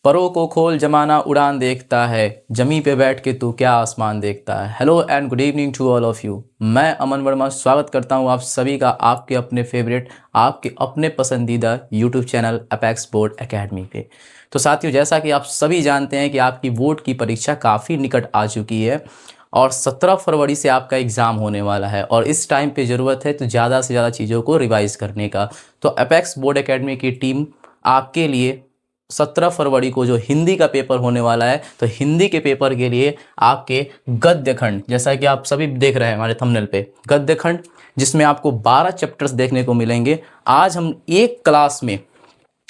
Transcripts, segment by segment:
परों को खोल जमाना उड़ान देखता है, जमी पे बैठ के तू क्या आसमान देखता है। Hello and good evening to all of you. मैं अमन वर्मा स्वागत करता हूं आप सभी का आपके अपने फेवरेट, आपके अपने पसंदीदा YouTube channel apex board academy पे। तो साथियों, जैसा कि आप सभी जानते हैं कि आपकी बोर्ड की परीक्षा काफ़ी निकट आ चुकी है और 17 फरवरी से आपका एग्ज़ाम होने वाला है और इस टाइम पे ज़रूरत है तो ज़्यादा से ज़्यादा चीज़ों को रिवाइज़ करने का। तो अपेक्स बोर्ड एकेडमी की टीम आपके लिए 17 फरवरी को जो हिंदी का पेपर होने वाला है, तो हिंदी के पेपर के लिए आपके गद्य खंड, जैसा कि आप सभी देख रहे हैं हमारे थंबनेल पे, गद्य खंड जिसमें आपको 12 चैप्टर्स देखने को मिलेंगे। आज हम एक क्लास में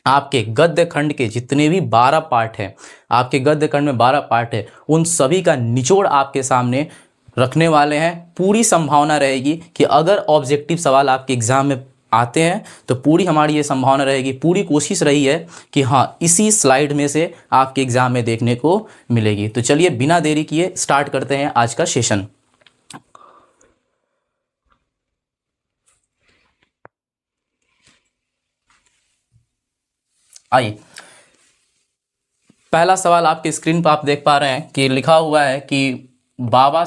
आपके गद्य खंड के जितने भी 12 पार्ट हैं, आपके गद्य खंड में 12 पार्ट है, उन सभी का निचोड़ आपके सामने रखने वाले हैं। पूरी संभावना रहेगी कि अगर ऑब्जेक्टिव सवाल आपके एग्जाम में आते हैं तो पूरी हमारी ये संभावना रहेगी, पूरी कोशिश रही है कि हाँ, इसी स्लाइड में से आपके एग्जाम में देखने को मिलेगी। तो चलिए बिना देरी किए स्टार्ट करते हैं आज का सेशन। आइए, पहला सवाल आपके स्क्रीन पर आप देख पा रहे हैं कि लिखा हुआ है कि बाबा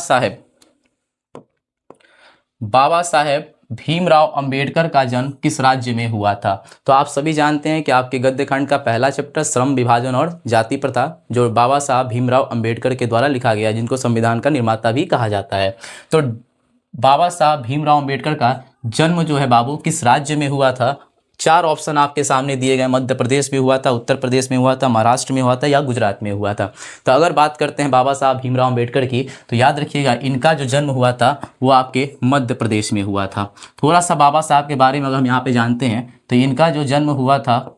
साहेब भीमराव अंबेडकर का जन्म किस राज्य में हुआ था। तो आप सभी जानते हैं कि आपके गद्य खंड का पहला चैप्टर श्रम विभाजन और जाति प्रथा, जो बाबा साहब भीमराव अंबेडकर के द्वारा लिखा गया है, जिनको संविधान का निर्माता भी कहा जाता है। तो बाबा साहब भीमराव अंबेडकर का जन्म जो है बाबू किस राज्य में हुआ था। 4 ऑप्शन आपके सामने दिए गए, मध्य प्रदेश में हुआ था, उत्तर प्रदेश में हुआ था, महाराष्ट्र में हुआ था या गुजरात में हुआ था। तो अगर बात करते हैं बाबा साहब भीमराव अंबेडकर की, तो याद रखिएगा इनका जो जन्म हुआ था वो आपके मध्य प्रदेश में हुआ था। थोड़ा सा बाबा साहब के बारे में अगर हम यहाँ पे जानते हैं तो इनका जो जन्म हुआ था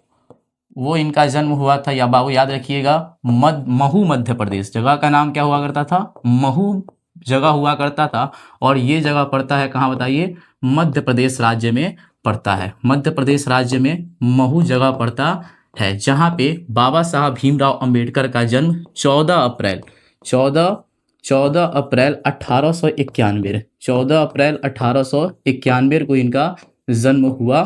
वो इनका जन्म हुआ था, या बाबू याद रखिएगा, महू मध्य प्रदेश। जगह का नाम क्या हुआ करता था? महू जगह हुआ करता था। और ये जगह पड़ता है कहाँ बताइए? मध्य प्रदेश राज्य में पड़ता है। मध्य प्रदेश राज्य में महू जगह पड़ता है, जहाँ पे बाबा साहब भीमराव अंबेडकर का जन्म 14 अप्रैल 1891 14 अप्रैल 1891 को इनका जन्म हुआ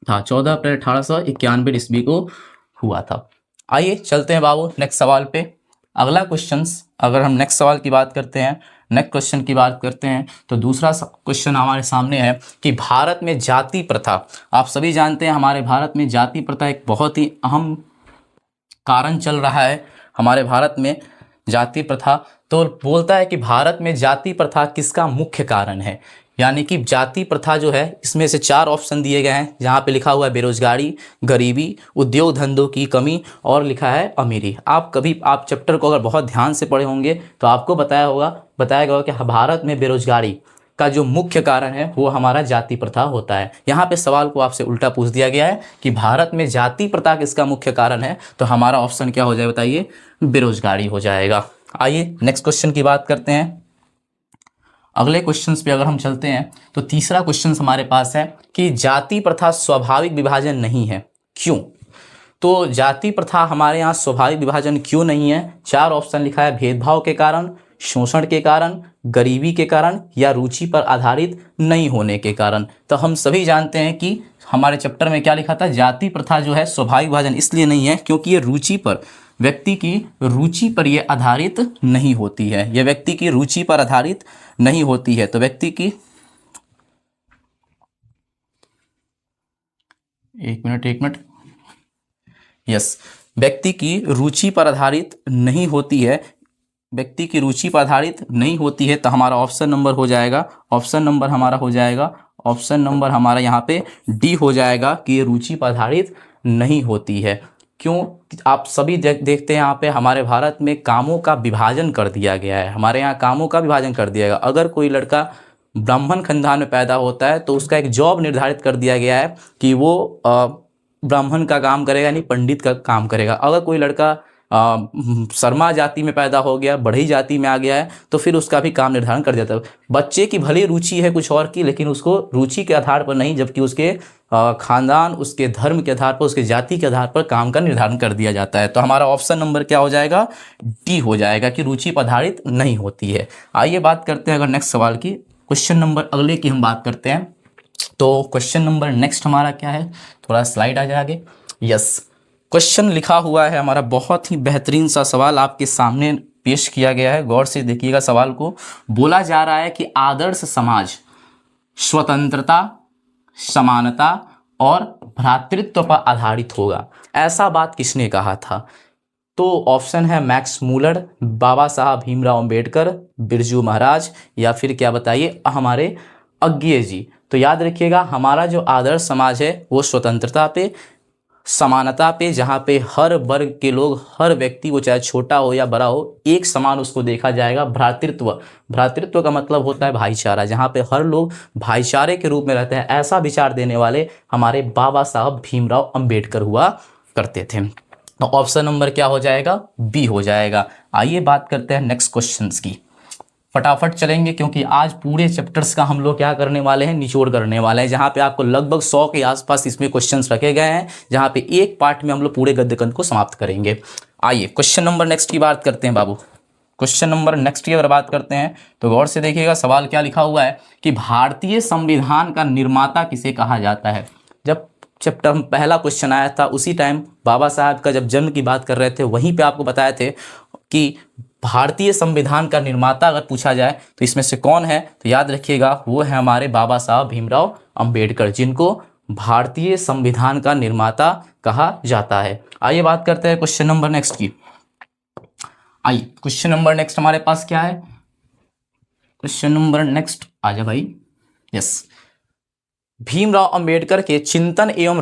था। 14 अप्रैल 1891 ईस्वी को हुआ था। आइए चलते हैं बाबू नेक्स्ट सवाल पे। अगला क्वेश्चन, अगर हम नेक्स्ट सवाल की बात करते हैं, नेक्स्ट क्वेश्चन की बात करते हैं, तो दूसरा क्वेश्चन हमारे सामने है कि भारत में जाति प्रथा, आप सभी जानते हैं हमारे भारत में जाति प्रथा एक बहुत ही अहम कारण चल रहा है हमारे भारत में जाति प्रथा। तो बोलता है कि भारत में जाति प्रथा किसका मुख्य कारण है, यानी कि जाति प्रथा जो है, इसमें से 4 ऑप्शन दिए गए हैं, जहाँ पे लिखा हुआ है बेरोजगारी, गरीबी, उद्योग धंधों की कमी और लिखा है अमीरी। आप चैप्टर को अगर बहुत ध्यान से पढ़े होंगे तो आपको बताया गया कि भारत में बेरोजगारी का जो मुख्य कारण है वो हमारा जाति प्रथा होता है। यहाँ पे सवाल को आपसे उल्टा पूछ दिया गया है कि भारत में जाति प्रथा किसका मुख्य कारण है, तो हमारा ऑप्शन क्या हो जाए बताइए? बेरोजगारी हो जाएगा। आइए नेक्स्ट क्वेश्चन की बात करते हैं। अगले क्वेश्चंस पे अगर हम चलते हैं तो तीसरा क्वेश्चन हमारे पास है कि जाति प्रथा स्वाभाविक विभाजन नहीं है, क्यों? तो जाति प्रथा हमारे यहाँ स्वाभाविक विभाजन क्यों नहीं है? 4 ऑप्शन लिखा है, भेदभाव के कारण, शोषण के कारण, गरीबी के कारण या रुचि पर आधारित नहीं होने के कारण। तो हम सभी जानते हैं कि हमारे चैप्टर में क्या लिखा था, जाति प्रथा जो है स्वाभाविक विभाजन इसलिए नहीं है क्योंकि ये रुचि पर, व्यक्ति की रुचि पर ये आधारित नहीं होती है। यह व्यक्ति की रुचि पर आधारित नहीं होती है। तो व्यक्ति की, एक मिनट, यस, व्यक्ति की रुचि पर आधारित नहीं होती है, व्यक्ति की रुचि पर आधारित नहीं होती है। तो हमारा ऑप्शन नंबर हमारा यहाँ पे डी हो जाएगा कि ये रुचि पर आधारित नहीं होती है। क्यों? आप सभी देखते हैं यहाँ पे हमारे भारत में कामों का विभाजन कर दिया गया है। हमारे यहाँ कामों का विभाजन कर दिया गया। अगर कोई लड़का ब्राह्मण खानदान में पैदा होता है तो उसका एक जॉब निर्धारित कर दिया गया है कि वो ब्राह्मण का काम करेगा, यानी पंडित का काम करेगा। अगर कोई लड़का शर्मा जाति में पैदा हो गया, बढ़ई जाति में आ गया है, तो फिर उसका भी काम निर्धारण कर दिया जाता है। बच्चे की भले रुचि है कुछ और की, लेकिन उसको रुचि के आधार पर नहीं, जबकि उसके खानदान, उसके धर्म के आधार पर, उसके जाति के आधार पर काम का निर्धारण कर दिया जाता है। तो हमारा ऑप्शन नंबर क्या हो जाएगा? डी हो जाएगा कि रुचि पर आधारित नहीं होती है। आइए बात करते हैं अगर नेक्स्ट सवाल की, क्वेश्चन नंबर अगले की हम बात करते हैं। तो क्वेश्चन नंबर नेक्स्ट हमारा क्या है, थोड़ा स्लाइड आ जाए आगे। यस, क्वेश्चन लिखा हुआ है हमारा, बहुत ही बेहतरीन सा सवाल आपके सामने पेश किया गया है, गौर से देखिएगा सवाल को। बोला जा रहा है कि आदर्श समाज स्वतंत्रता, समानता और भ्रातृत्व पर आधारित होगा, ऐसा बात किसने कहा था? तो ऑप्शन है मैक्स मूलर, बाबा साहब भीमराव अंबेडकर, बिरजू महाराज, या फिर क्या बताइए हमारे अज्ञे जी। तो याद रखिएगा हमारा जो आदर्श समाज है वो स्वतंत्रता पे, समानता पे, जहाँ पे हर वर्ग के लोग, हर व्यक्ति वो चाहे छोटा हो या बड़ा हो एक समान उसको देखा जाएगा। भ्रातृत्व, भ्रातृत्व का मतलब होता है भाईचारा, जहाँ पे हर लोग भाईचारे के रूप में रहते हैं, ऐसा विचार देने वाले हमारे बाबा साहब भीमराव अंबेडकर हुआ करते थे। तो ऑप्शन नंबर क्या हो जाएगा? बी हो जाएगा। आइए बात करते हैं नेक्स्ट क्वेश्चंस की, फटाफट चलेंगे क्योंकि आज पूरे चैप्टर्स का हम लोग क्या करने वाले हैं, निचोड़ करने वाले हैं, जहाँ पे आपको लगभग 100 के आसपास इसमें क्वेश्चंस रखे गए हैं, जहाँ पे एक पार्ट में हम लोग पूरे गद्य कंठ को समाप्त करेंगे। आइए क्वेश्चन नंबर नेक्स्ट की बात करते हैं बाबू। क्वेश्चन नंबर नेक्स्ट की अगर बात करते हैं तो गौर से देखिएगा सवाल क्या लिखा हुआ है कि भारतीय संविधान का निर्माता किसे कहा जाता है। जब चैप्टर में पहला क्वेश्चन आया था उसी टाइम बाबा साहब का जब जन्म की बात कर रहे थे, वहीं पे आपको बताए थे कि भारतीय संविधान का निर्माता अगर पूछा जाए तो इसमें से कौन है, तो याद रखिएगा वो है हमारे बाबा साहब भीमराव अंबेडकर, जिनको भारतीय संविधान का निर्माता कहा जाता है। आइए बात करते हैं क्वेश्चन नंबर नेक्स्ट की। आइए क्वेश्चन नंबर नेक्स्ट हमारे पास क्या है, क्वेश्चन नंबर नेक्स्ट आजा भाई। यस, भीमराव अंबेडकर के चिंतन एवं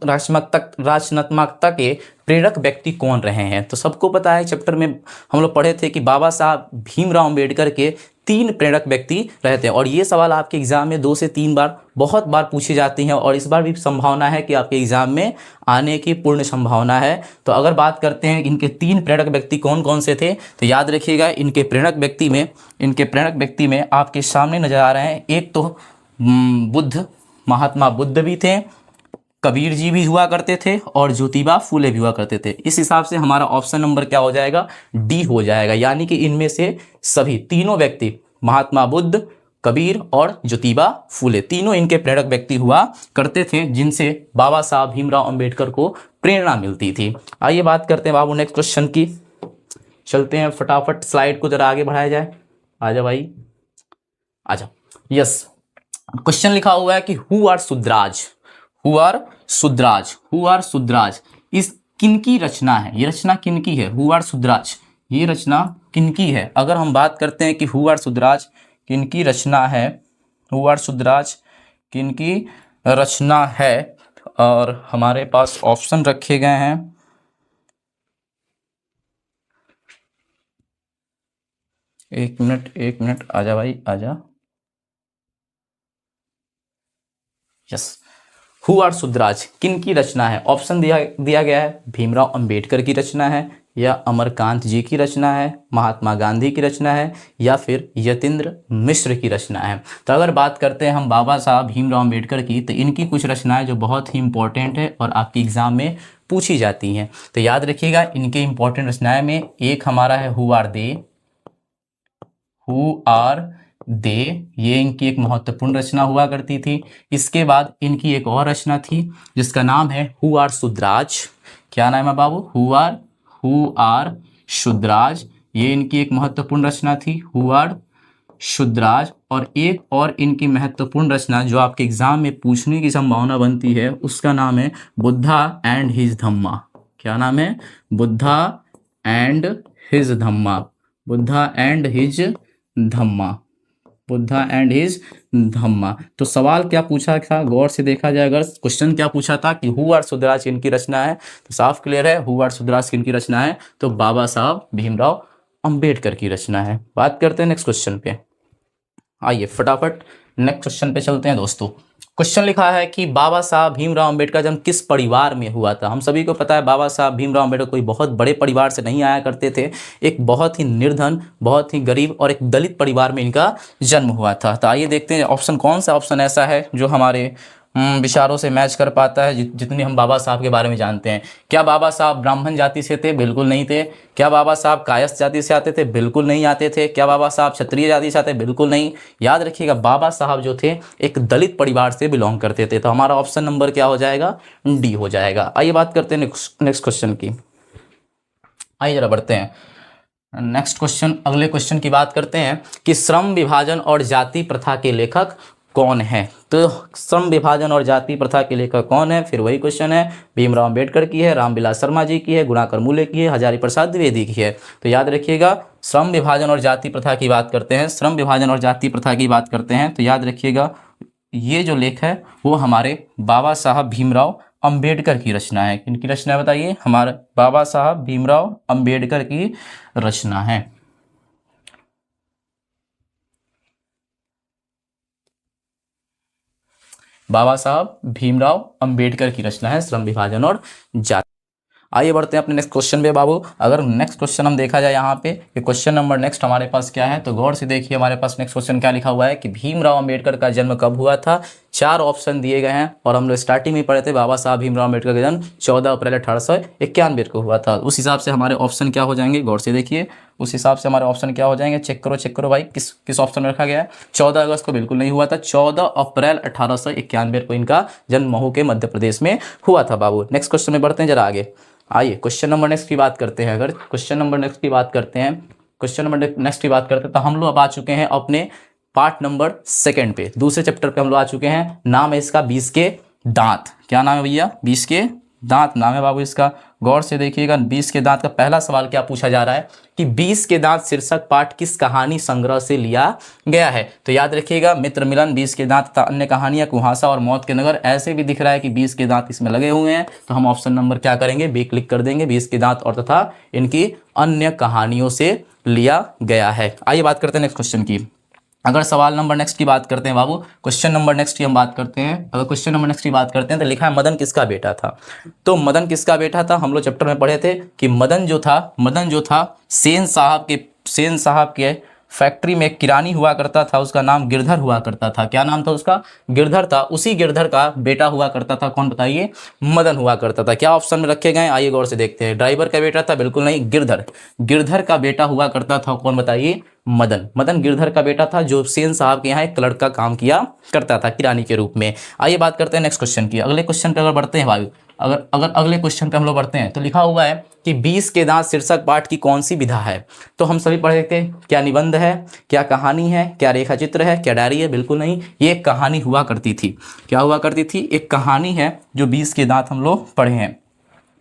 रचनात्मकता के प्रेरक व्यक्ति कौन रहे हैं। तो सबको पता है चैप्टर में हम लोग पढ़े थे कि बाबा साहब भीमराव अंबेडकर के 3 प्रेरक व्यक्ति रहते हैं, और ये सवाल आपके एग्जाम में 2 से 3 बार बहुत बार पूछे जाती हैं, और इस बार भी संभावना है कि आपके एग्जाम में आने की पूर्ण संभावना है। तो अगर बात करते हैं इनके 3 प्रेरक व्यक्ति कौन कौन से थे, तो याद रखिएगा इनके प्रेरक व्यक्ति में आपके सामने नजर आ रहे हैं। एक तो बुद्ध, महात्मा बुद्ध भी थे, कबीर जी भी हुआ करते थे, और ज्योतिबा फूले भी हुआ करते थे। इस हिसाब से हमारा ऑप्शन नंबर क्या हो जाएगा? डी हो जाएगा। यानी कि इनमें से सभी तीनों व्यक्ति, महात्मा बुद्ध, कबीर और ज्योतिबा फूले, तीनों इनके प्रेरक व्यक्ति हुआ करते थे, जिनसे बाबा साहब भीमराव अंबेडकर को प्रेरणा मिलती थी। आइए बात करते हैं बाबू नेक्स्ट क्वेश्चन की। चलते हैं फटाफट, स्लाइड को जरा आगे बढ़ाया जाए। आजा भाई आजा। यस, क्वेश्चन लिखा हुआ है कि who are Shudras, who are Shudras इस किनकी रचना है, ये रचना किनकी है? हु आर सुद्राज, ये रचना किनकी है? अगर हम बात करते हैं कि हु आर सुद्राज किनकी रचना है, हु आर सुद्राज किनकी रचना है, और हमारे पास ऑप्शन रखे गए हैं। एक मिनट आजा भाई आजा। यस, हु आर सुद्राज किनकी रचना है? ऑप्शन दिया गया है, भीमराव अंबेडकर की रचना है, या अमरकांत जी की रचना है, महात्मा गांधी की रचना है, या फिर यतीन्द्र मिश्र की रचना है। तो अगर बात करते हैं हम बाबा साहब भीमराव अंबेडकर की, तो इनकी कुछ रचनाएं जो बहुत ही इंपॉर्टेंट है और आपके एग्जाम में पूछी जाती हैं। तो याद रखिएगा इनके इंपॉर्टेंट रचनाएं में एक हमारा है हु आर दे, ये इनकी एक महत्वपूर्ण रचना हुआ करती थी। इसके बाद इनकी एक और रचना थी जिसका नाम है हु आर सुद्राज। क्या नाम है बाबू? हु आर शुद्राज, ये इनकी एक महत्वपूर्ण रचना थी, हु आर शुद्राज। और एक और इनकी महत्वपूर्ण रचना जो आपके एग्जाम में पूछने की संभावना बनती है, उसका नाम है बुद्धा एंड हिज धम्मा। क्या नाम है? Buddha and his Dhamma, Buddha and his Dhamma. तो सवाल क्या पूछा था, गौर से देखा जाए अगर क्वेश्चन क्या पूछा था कि हु आर सुद्राज किनकी रचना है, तो साफ क्लियर है हु आर सुद्राज किनकी रचना है, तो बाबा साहब भीमराव अंबेडकर की रचना है। बात करते हैं नेक्स्ट क्वेश्चन पे। आइए फटाफट नेक्स्ट क्वेश्चन पे चलते हैं दोस्तों। क्वेश्चन लिखा है कि बाबा साहब भीमराव अंबेडकर जन्म किस परिवार में हुआ था। हम सभी को पता है बाबा साहब भीमराव अंबेडकर कोई बहुत बड़े परिवार से नहीं आया करते थे, एक बहुत ही निर्धन, बहुत ही गरीब और एक दलित परिवार में इनका जन्म हुआ था। तो आइए देखते हैं ऑप्शन कौन सा ऑप्शन ऐसा है जो हमारे विचारों से मैच कर पाता है जितनी हम बाबा साहब के बारे में जानते हैं। क्या बाबा साहब ब्राह्मण जाति से थे? बिल्कुल नहीं थे। क्या बाबा साहब कायस्थ जाति से आते थे? बिल्कुल नहीं आते थे। क्या बाबा साहब क्षत्रिय जाति से आते? बिल्कुल नहीं। याद रखिएगा, बाबा साहब जो थे एक दलित परिवार से बिलोंग करते थे। तो हमारा ऑप्शन नंबर क्या हो जाएगा? डी हो जाएगा। आइए बात करते हैं नेक्स्ट क्वेश्चन की। आइए जरा बढ़ते हैं नेक्स्ट क्वेश्चन। अगले क्वेश्चन की बात करते हैं कि श्रम विभाजन और जाति प्रथा के लेखक कौन है? तो श्रम विभाजन और जाति प्रथा के लेखक कौन है? फिर वही क्वेश्चन है, भीमराव अंबेडकर की है, रामविलास शर्मा जी की है, गुणाकर मूले की है, हजारी प्रसाद द्विवेदी की है। तो याद रखिएगा, श्रम विभाजन और जाति प्रथा की बात करते हैं, श्रम विभाजन और जाति प्रथा की बात करते हैं तो याद रखिएगा ये जो लेख है वो हमारे बाबा साहब भीमराव अंबेडकर की रचना है। किनकी रचना है बताइए? हमारे बाबा साहब भीमराव अंबेडकर की रचना है। बाबा साहब भीमराव अंबेडकर की रचना है श्रम विभाजन और जाति। आइए बढ़ते हैं अपने नेक्स्ट क्वेश्चन पे बाबू। अगर नेक्स्ट क्वेश्चन हम देखा जाए यहाँ पे कि क्वेश्चन नंबर नेक्स्ट हमारे पास क्या है, तो गौर से देखिए हमारे पास नेक्स्ट क्वेश्चन क्या लिखा हुआ है कि भीमराव अंबेडकर का जन्म कब हुआ था। 4 ऑप्शन दिए गए हैं और हम लोग स्टार्टिंग में पढ़े थे बाबा साहब भीमराव अंबेडकर का जन्म 14 अप्रैल 1891 को हुआ था। उस हिसाब से हमारे ऑप्शन क्या हो जाएंगे, गौर से देखिए, उस हिसाब से हमारे ऑप्शन क्या हो जाएंगे, चेक करो भाई किस ऑप्शन में रखा गया है। 14 अगस्त को बिल्कुल नहीं हुआ था, 14 अप्रैल 1891 को इनका जन्म महू के मध्य प्रदेश में हुआ था बाबू। नेक्स्ट क्वेश्चन में बढ़ते हैं जरा आगे। आइए क्वेश्चन नंबर नेक्स्ट की बात करते हैं। अगर क्वेश्चन नंबर नेक्स्ट की बात करते हैं तो हम लोग अब आ चुके हैं अपने पार्ट नंबर 2 पे, दूसरे चैप्टर पे हम लोग आ चुके हैं। नाम है इसका 20 के दांत। क्या नाम है भैया? 20 के दांत नाम है बाबू इसका। गौर से देखिएगा, 20 के दांत का पहला सवाल क्या पूछा जा रहा है कि 20 के दांत शीर्षक पाठ किस कहानी संग्रह से लिया गया है। तो याद रखिएगा, मित्र मिलन, 20 के दांत तथा अन्य कहानियां, कुहासा और मौत के नगर। ऐसे भी दिख रहा है कि 20 के दांत इसमें लगे हुए हैं, तो हम ऑप्शन नंबर क्या करेंगे, बी क्लिक कर देंगे। 20 के दांत और तथा इनकी अन्य कहानियों से लिया गया है। आइए बात करते हैं नेक्स्ट क्वेश्चन की। अगर सवाल नंबर नेक्स्ट की बात करते हैं बाबू, क्वेश्चन नंबर नेक्स्ट की हम बात करते हैं। अगर क्वेश्चन नंबर नेक्स्ट की बात करते हैं तो लिखा है मदन किसका बेटा था। तो मदन किसका बेटा था, हम लोग चैप्टर में पढ़े थे कि मदन जो था सेन साहब के फैक्ट्री में किरानी हुआ करता था, उसका नाम गिरधर हुआ करता था। क्या नाम था उसका? गिरधर था। उसी गिरधर का बेटा हुआ करता था, कौन बताइए? मदन हुआ करता था। क्या ऑप्शन में रखे गए, आइए गौर से देखते हैं। ड्राइवर का बेटा था? बिल्कुल नहीं, गिरधर का बेटा हुआ करता था, कौन बताइए? मदन गिरधर का बेटा था, जो सेन साहब के यहाँ एक क्लर्क का काम किया करता था किरानी के रूप में। आइए बात करते हैं नेक्स्ट क्वेश्चन की। अगले क्वेश्चन पे अगर बढ़ते हैं भाई, अगर अगले क्वेश्चन पे हम लोग बढ़ते हैं तो लिखा हुआ है कि 20 के दांत शीर्षक पाठ की कौन सी विधा है। तो हम सभी पढ़े थे, क्या निबंध है, क्या कहानी है, क्या रेखा चित्र है, क्या डायरी है? बिल्कुल नहीं, ये एक कहानी हुआ करती थी। क्या हुआ करती थी? एक कहानी है जो 20 के दांत हम लोग पढ़े हैं,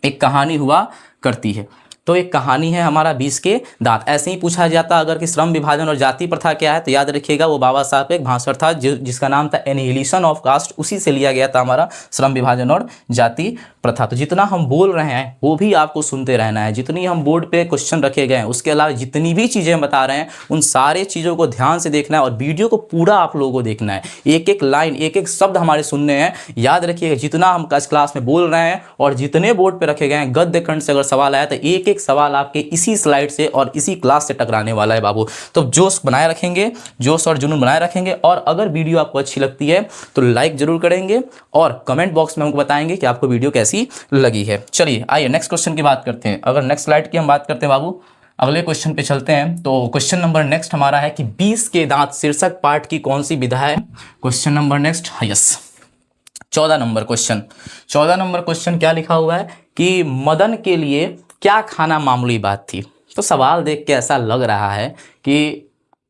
एक कहानी हुआ करती है। तो एक कहानी है हमारा 20 के दांत। ऐसे ही पूछा जाता अगर कि श्रम विभाजन और जाति प्रथा क्या है, तो याद रखिएगा वो बाबा साहब का एक भाषण था जिसका नाम था एनिहिलेशन ऑफ कास्ट, उसी से लिया गया था हमारा श्रम विभाजन और जाति प्रथा। तो जितना हम बोल रहे हैं वो भी आपको सुनते रहना है, जितनी हम बोर्ड पे क्वेश्चन रखे गए हैं उसके अलावा जितनी भी चीज़ें हम बता रहे हैं उन सारे चीज़ों को ध्यान से देखना है और वीडियो को पूरा आप लोगों को देखना है। एक एक लाइन, एक एक शब्द हमारे सुनने हैं। याद रखिएगा, जितना हम क्लास में बोल रहे हैं और जितने बोर्ड पे रखे गए हैं, गद्य खंड से अगर सवाल आया तो एक एक सवाल आपके इसी स्लाइड से और इसी क्लास से टकराने वाला है बाबू। तो जोश बनाए रखेंगे, जोश और जुनून बनाए रखेंगे। और अगर वीडियो आपको अच्छी लगती है तो लाइक जरूर करेंगे और कमेंट बॉक्स में हमको बताएंगे कि आपको वीडियो कैसी लगी है। चलिए आइए नेक्स्ट क्वेश्चन की बात करते हैं। अगर नेक्स्ट स्लाइड की हम बात करते हैं बाबू, अगले क्वेश्चन पे चलते हैं। तो क्वेश्चन नंबर नेक्स्ट हमारा है कि 20 के दांत शीर्षक पाठ की कौन सी विधा है। Question number next, yes, 14 number question. 14 number question क्या लिखा हुआ है कि मदन के लिए क्या खाना मामूली बात थी। तो सवाल देख के ऐसा लग रहा है कि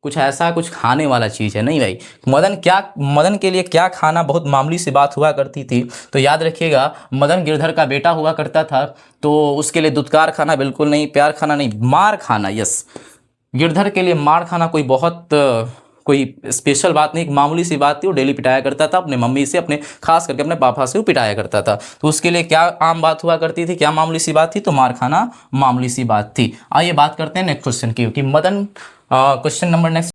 कुछ खाने वाला चीज़ है। नहीं भाई, मदन के लिए क्या खाना बहुत मामूली सी बात हुआ करती थी। तो याद रखिएगा, मदन गिरधर का बेटा हुआ करता था, तो उसके लिए दुत्कार खाना बिल्कुल नहीं, प्यार खाना नहीं, मार खाना। यस, गिरधर के लिए मार खाना कोई स्पेशल बात नहीं, एक मामूली सी बात थी। वो डेली पिटाया करता था अपने मम्मी से, अपने खास करके अपने पापा से वो पिटाया करता था। तो उसके लिए क्या आम बात हुआ करती थी, क्या मामूली सी बात थी, तो मार खाना मामूली सी बात थी। आइए बात करते हैं नेक्स्ट क्वेश्चन की कि मदन क्वेश्चन नंबर नेक्स्ट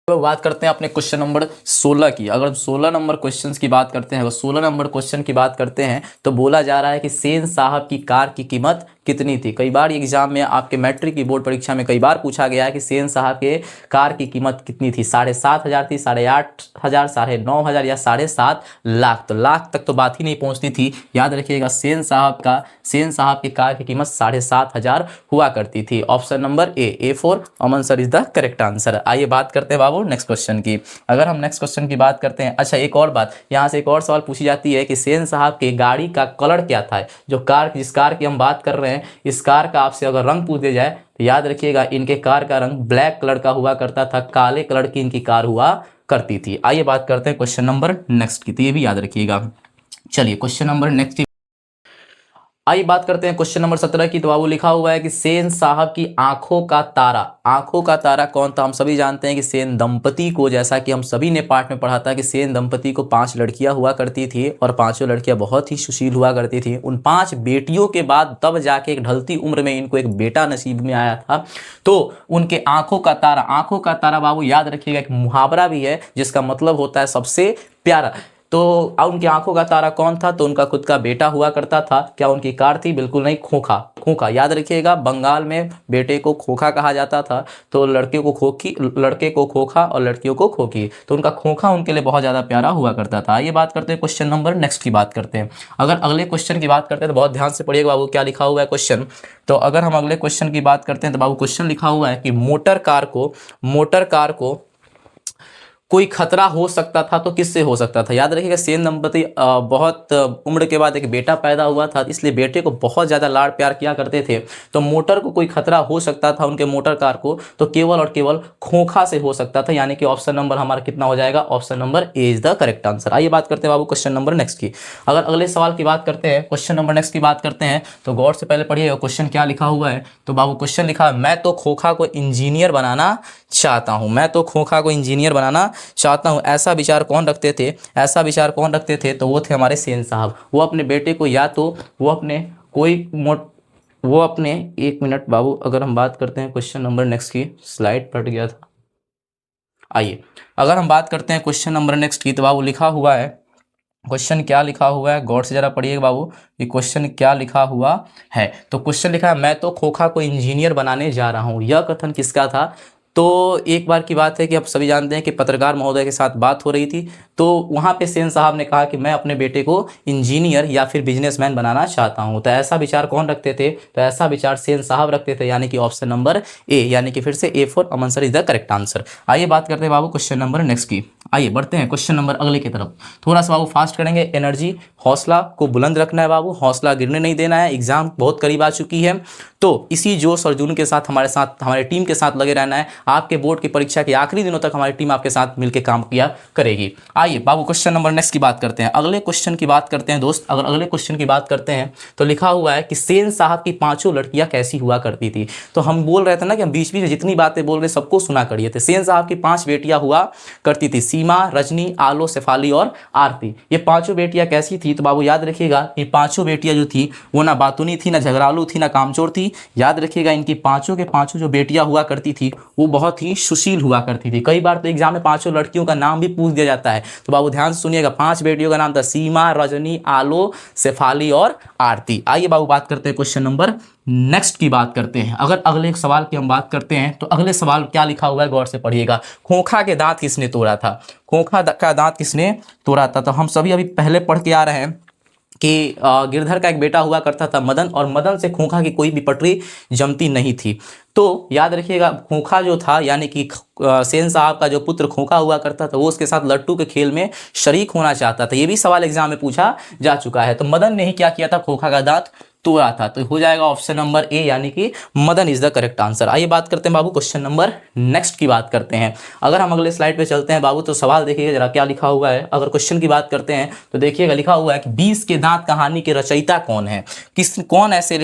बात करते हैं अपने क्वेश्चन नंबर 16 की। अगर 16 नंबर क्वेश्चन की बात करते हैं, अगर 16 नंबर क्वेश्चन की बात करते हैं तो बोला जा रहा है कि सेन साहब की कार की कीमत कितनी थी। कई बार एग्जाम में आपके मैट्रिक की बोर्ड परीक्षा में कई बार पूछा गया है कि सेन साहब के कार की कीमत कितनी थी, 7,500 थी, 8,500, 9,500 या 7.5 लाख। तो लाख तक तो बात ही नहीं पहुंचती थी। याद रखिएगा सेन साहब की कार की कीमत 7,500 हुआ करती थी। Option number A for Aman sir is the correct answer. आइए बात करते हैं बाबू नेक्स्ट क्वेश्चन की। अगर हम नेक्स्ट क्वेश्चन की बात करते हैं, अच्छा एक और बात यहाँ से एक और सवाल पूछी जाती है कि सेन साहब के गाड़ी का कलर क्या था। जो जिस कार की हम बात कर रहे हैं, इस कार का आपसे अगर रंग पूछ दिया जाए तो याद रखिएगा इनके कार का रंग ब्लैक कलर का हुआ करता था, काले कलर की इनकी कार हुआ करती थी। आइए बात करते हैं क्वेश्चन नंबर नेक्स्ट की, तो ये भी याद रखिएगा। चलिए क्वेश्चन नंबर नेक्स्ट की आइए बात करते हैं क्वेश्चन नंबर 17 की। तो बाबू लिखा हुआ है कि सेन साहब की आंखों का तारा कौन था। हम सभी जानते हैं कि सेन दंपति को, जैसा कि हम सभी ने पाठ में पढ़ा था कि सेन दंपति को 5 लड़कियां हुआ करती थी और 5 लड़कियां बहुत ही सुशील हुआ करती थी। उन 5 बेटियों के बाद तब जाके एक ढलती उम्र में इनको एक बेटा नसीब में आया था। तो उनके आंखों का तारा बाबू याद रखिएगा एक मुहावरा भी है जिसका मतलब होता है सबसे प्यारा। तो उनकी आंखों का तारा कौन था, तो उनका खुद का बेटा हुआ करता था। क्या उनकी कार थी? बिल्कुल नहीं, खोखा। याद रखिएगा बंगाल में बेटे को खोखा कहा जाता था। तो लड़के को खोखा और लड़कियों को खोखी। तो उनका खोखा उनके लिए बहुत ज़्यादा प्यारा हुआ करता था। ये बात करते हैं क्वेश्चन नंबर नेक्स्ट की बात करते हैं। अगर अगले क्वेश्चन की बात करते हैं तो बहुत ध्यान से पढ़िएगा बाबू क्या लिखा हुआ है क्वेश्चन। तो अगर हम अगले क्वेश्चन की बात करते हैं तो बाबू क्वेश्चन लिखा हुआ है कि मोटर कार को कोई खतरा हो सकता था तो किससे हो सकता था। याद रखिएगा सेन दंपति बहुत उम्र के बाद एक बेटा पैदा हुआ था, इसलिए बेटे को बहुत ज़्यादा लाड़ प्यार किया करते थे। तो मोटर को कोई खतरा हो सकता था उनके मोटर कार को, तो केवल और केवल खोखा से हो सकता था। यानी कि ऑप्शन नंबर हमारा कितना हो जाएगा, option number A is the correct answer. आइए बात करते हैं बाबू क्वेश्चन नंबर नेक्स्ट की। अगर अगले सवाल की बात करते हैं, क्वेश्चन नंबर नेक्स्ट की बात करते हैं, तो गौर से पहले पढ़िए क्वेश्चन क्या लिखा हुआ है। तो बाबू क्वेश्चन लिखा है, मैं तो खोखा को इंजीनियर बनाना चाहता हूं। ऐसा विचार कौन रखते थे, तो वो थे हमारे सेन साहब। वो अपने बेटे को या तो एक मिनट बाबू, अगर हम बात करते हैं क्वेश्चन नंबर नेक्स्ट की, स्लाइड पलट गया था। आइए अगर हम बात करते हैं क्वेश्चन नंबर नेक्स्ट की, तो बाबू लिखा हुआ है, क्वेश्चन क्या लिखा हुआ है, गौर से जरा पढ़िएगा बाबू ये क्वेश्चन क्या लिखा हुआ है। तो क्वेश्चन लिखा है, मैं तो खोखा को इंजीनियर बनाने जा रहा हूं। यह कथन किसका था। तो एक बार की बात है कि आप सभी जानते हैं कि पत्रकार महोदय के साथ बात हो रही थी। तो वहाँ पे सेन साहब ने कहा कि मैं अपने बेटे को इंजीनियर या फिर बिजनेसमैन बनाना चाहता हूँ। तो ऐसा विचार कौन रखते थे, तो ऐसा विचार सेन साहब रखते थे। यानी कि ऑप्शन नंबर ए, यानी कि फिर से A for Aman sir is the correct answer. आइए बात करते हैं बाबू क्वेश्चन नंबर नेक्स्ट की। आइए बढ़ते हैं क्वेश्चन नंबर अगले की तरफ। थोड़ा सा बाबू फास्ट करेंगे, एनर्जी हौसला को बुलंद रखना है बाबू, हौसला गिरने नहीं देना है। एग्जाम बहुत करीब आ चुकी है, तो इसी जोश और जुनून के साथ हमारे टीम के साथ लगे रहना है। आपके बोर्ड की परीक्षा के आखिरी दिनों तक हमारी टीम आपके साथ मिलकर काम किया करेगी। आइए बाबू क्वेश्चन नंबर नेक्स्ट की बात करते हैं। अगले क्वेश्चन की बात करते हैं दोस्त। अगर अगले क्वेश्चन की बात करते हैं तो लिखा हुआ है कि सेन साहब की 5 लड़कियां कैसी हुआ करती थी। तो हम बोल रहे थे ना कि हम बीच बीच में जितनी बातें बोल रहे सबको सुना करिए थे। सेन साहब की 5 बेटियां हुआ करती थी, सीमा, रजनी, आलो, शेफाली और आरती। ये 5 बेटियां कैसी थी, तो बाबू याद रखिएगा ये 5 बेटियां जो थी वो ना बातूनी थी, ना झगड़ालू थी, ना कामचोर थी। याद रखिएगा इनकी 5 के 5 जो बेटियां हुआ करती थी वो बहुत ही सुशील हुआ करती थी। कई बार तो एग्जाम में 5 लड़कियों का नाम भी पूछ दिया जाता है। तो बाबू ध्यान से सुनिएगा, 5 बेटियों का नाम था सीमा, रजनी, आलो, शेफाली और आरती। आइए बाबू बात करते हैं क्वेश्चन नंबर नेक्स्ट की बात करते हैं। अगर अगले एक सवाल की हम बात करते हैं तो अगले सवाल क्या लिखा हुआ है, गौर से पढ़िएगा। खोखा के दांत किसने तोड़ा था, खोखा का दांत किसने तोड़ा था। तो हम सभी अभी पहले पढ़ के आ रहे हैं कि गिरधर का एक बेटा हुआ करता था मदन, और मदन से खोखा की कोई भी पटरी जमती नहीं थी। तो याद रखिएगा खोखा जो था, यानी कि सेन साहब का जो पुत्र खोखा हुआ करता था वो उसके साथ लट्टू के खेल में शरीक होना चाहता था। ये भी सवाल एग्जाम में पूछा जा चुका है। तो मदन ने ही क्या किया था, खोखा का दांत तोड़ा था। तो हो जाएगा ऑप्शन नंबर ए, यानी कि Madan is the correct answer. आइए बात करते हैं बाबू क्वेश्चन नंबर नेक्स्ट की बात करते हैं। अगर हम अगले स्लाइड पे चलते हैं बाबू तो सवाल देखिएगा जरा क्या लिखा हुआ है। अगर क्वेश्चन की बात करते हैं तो देखिएगा लिखा हुआ है कि 20 के दांत कहानी के रचयिता कौन है। कौन ऐसे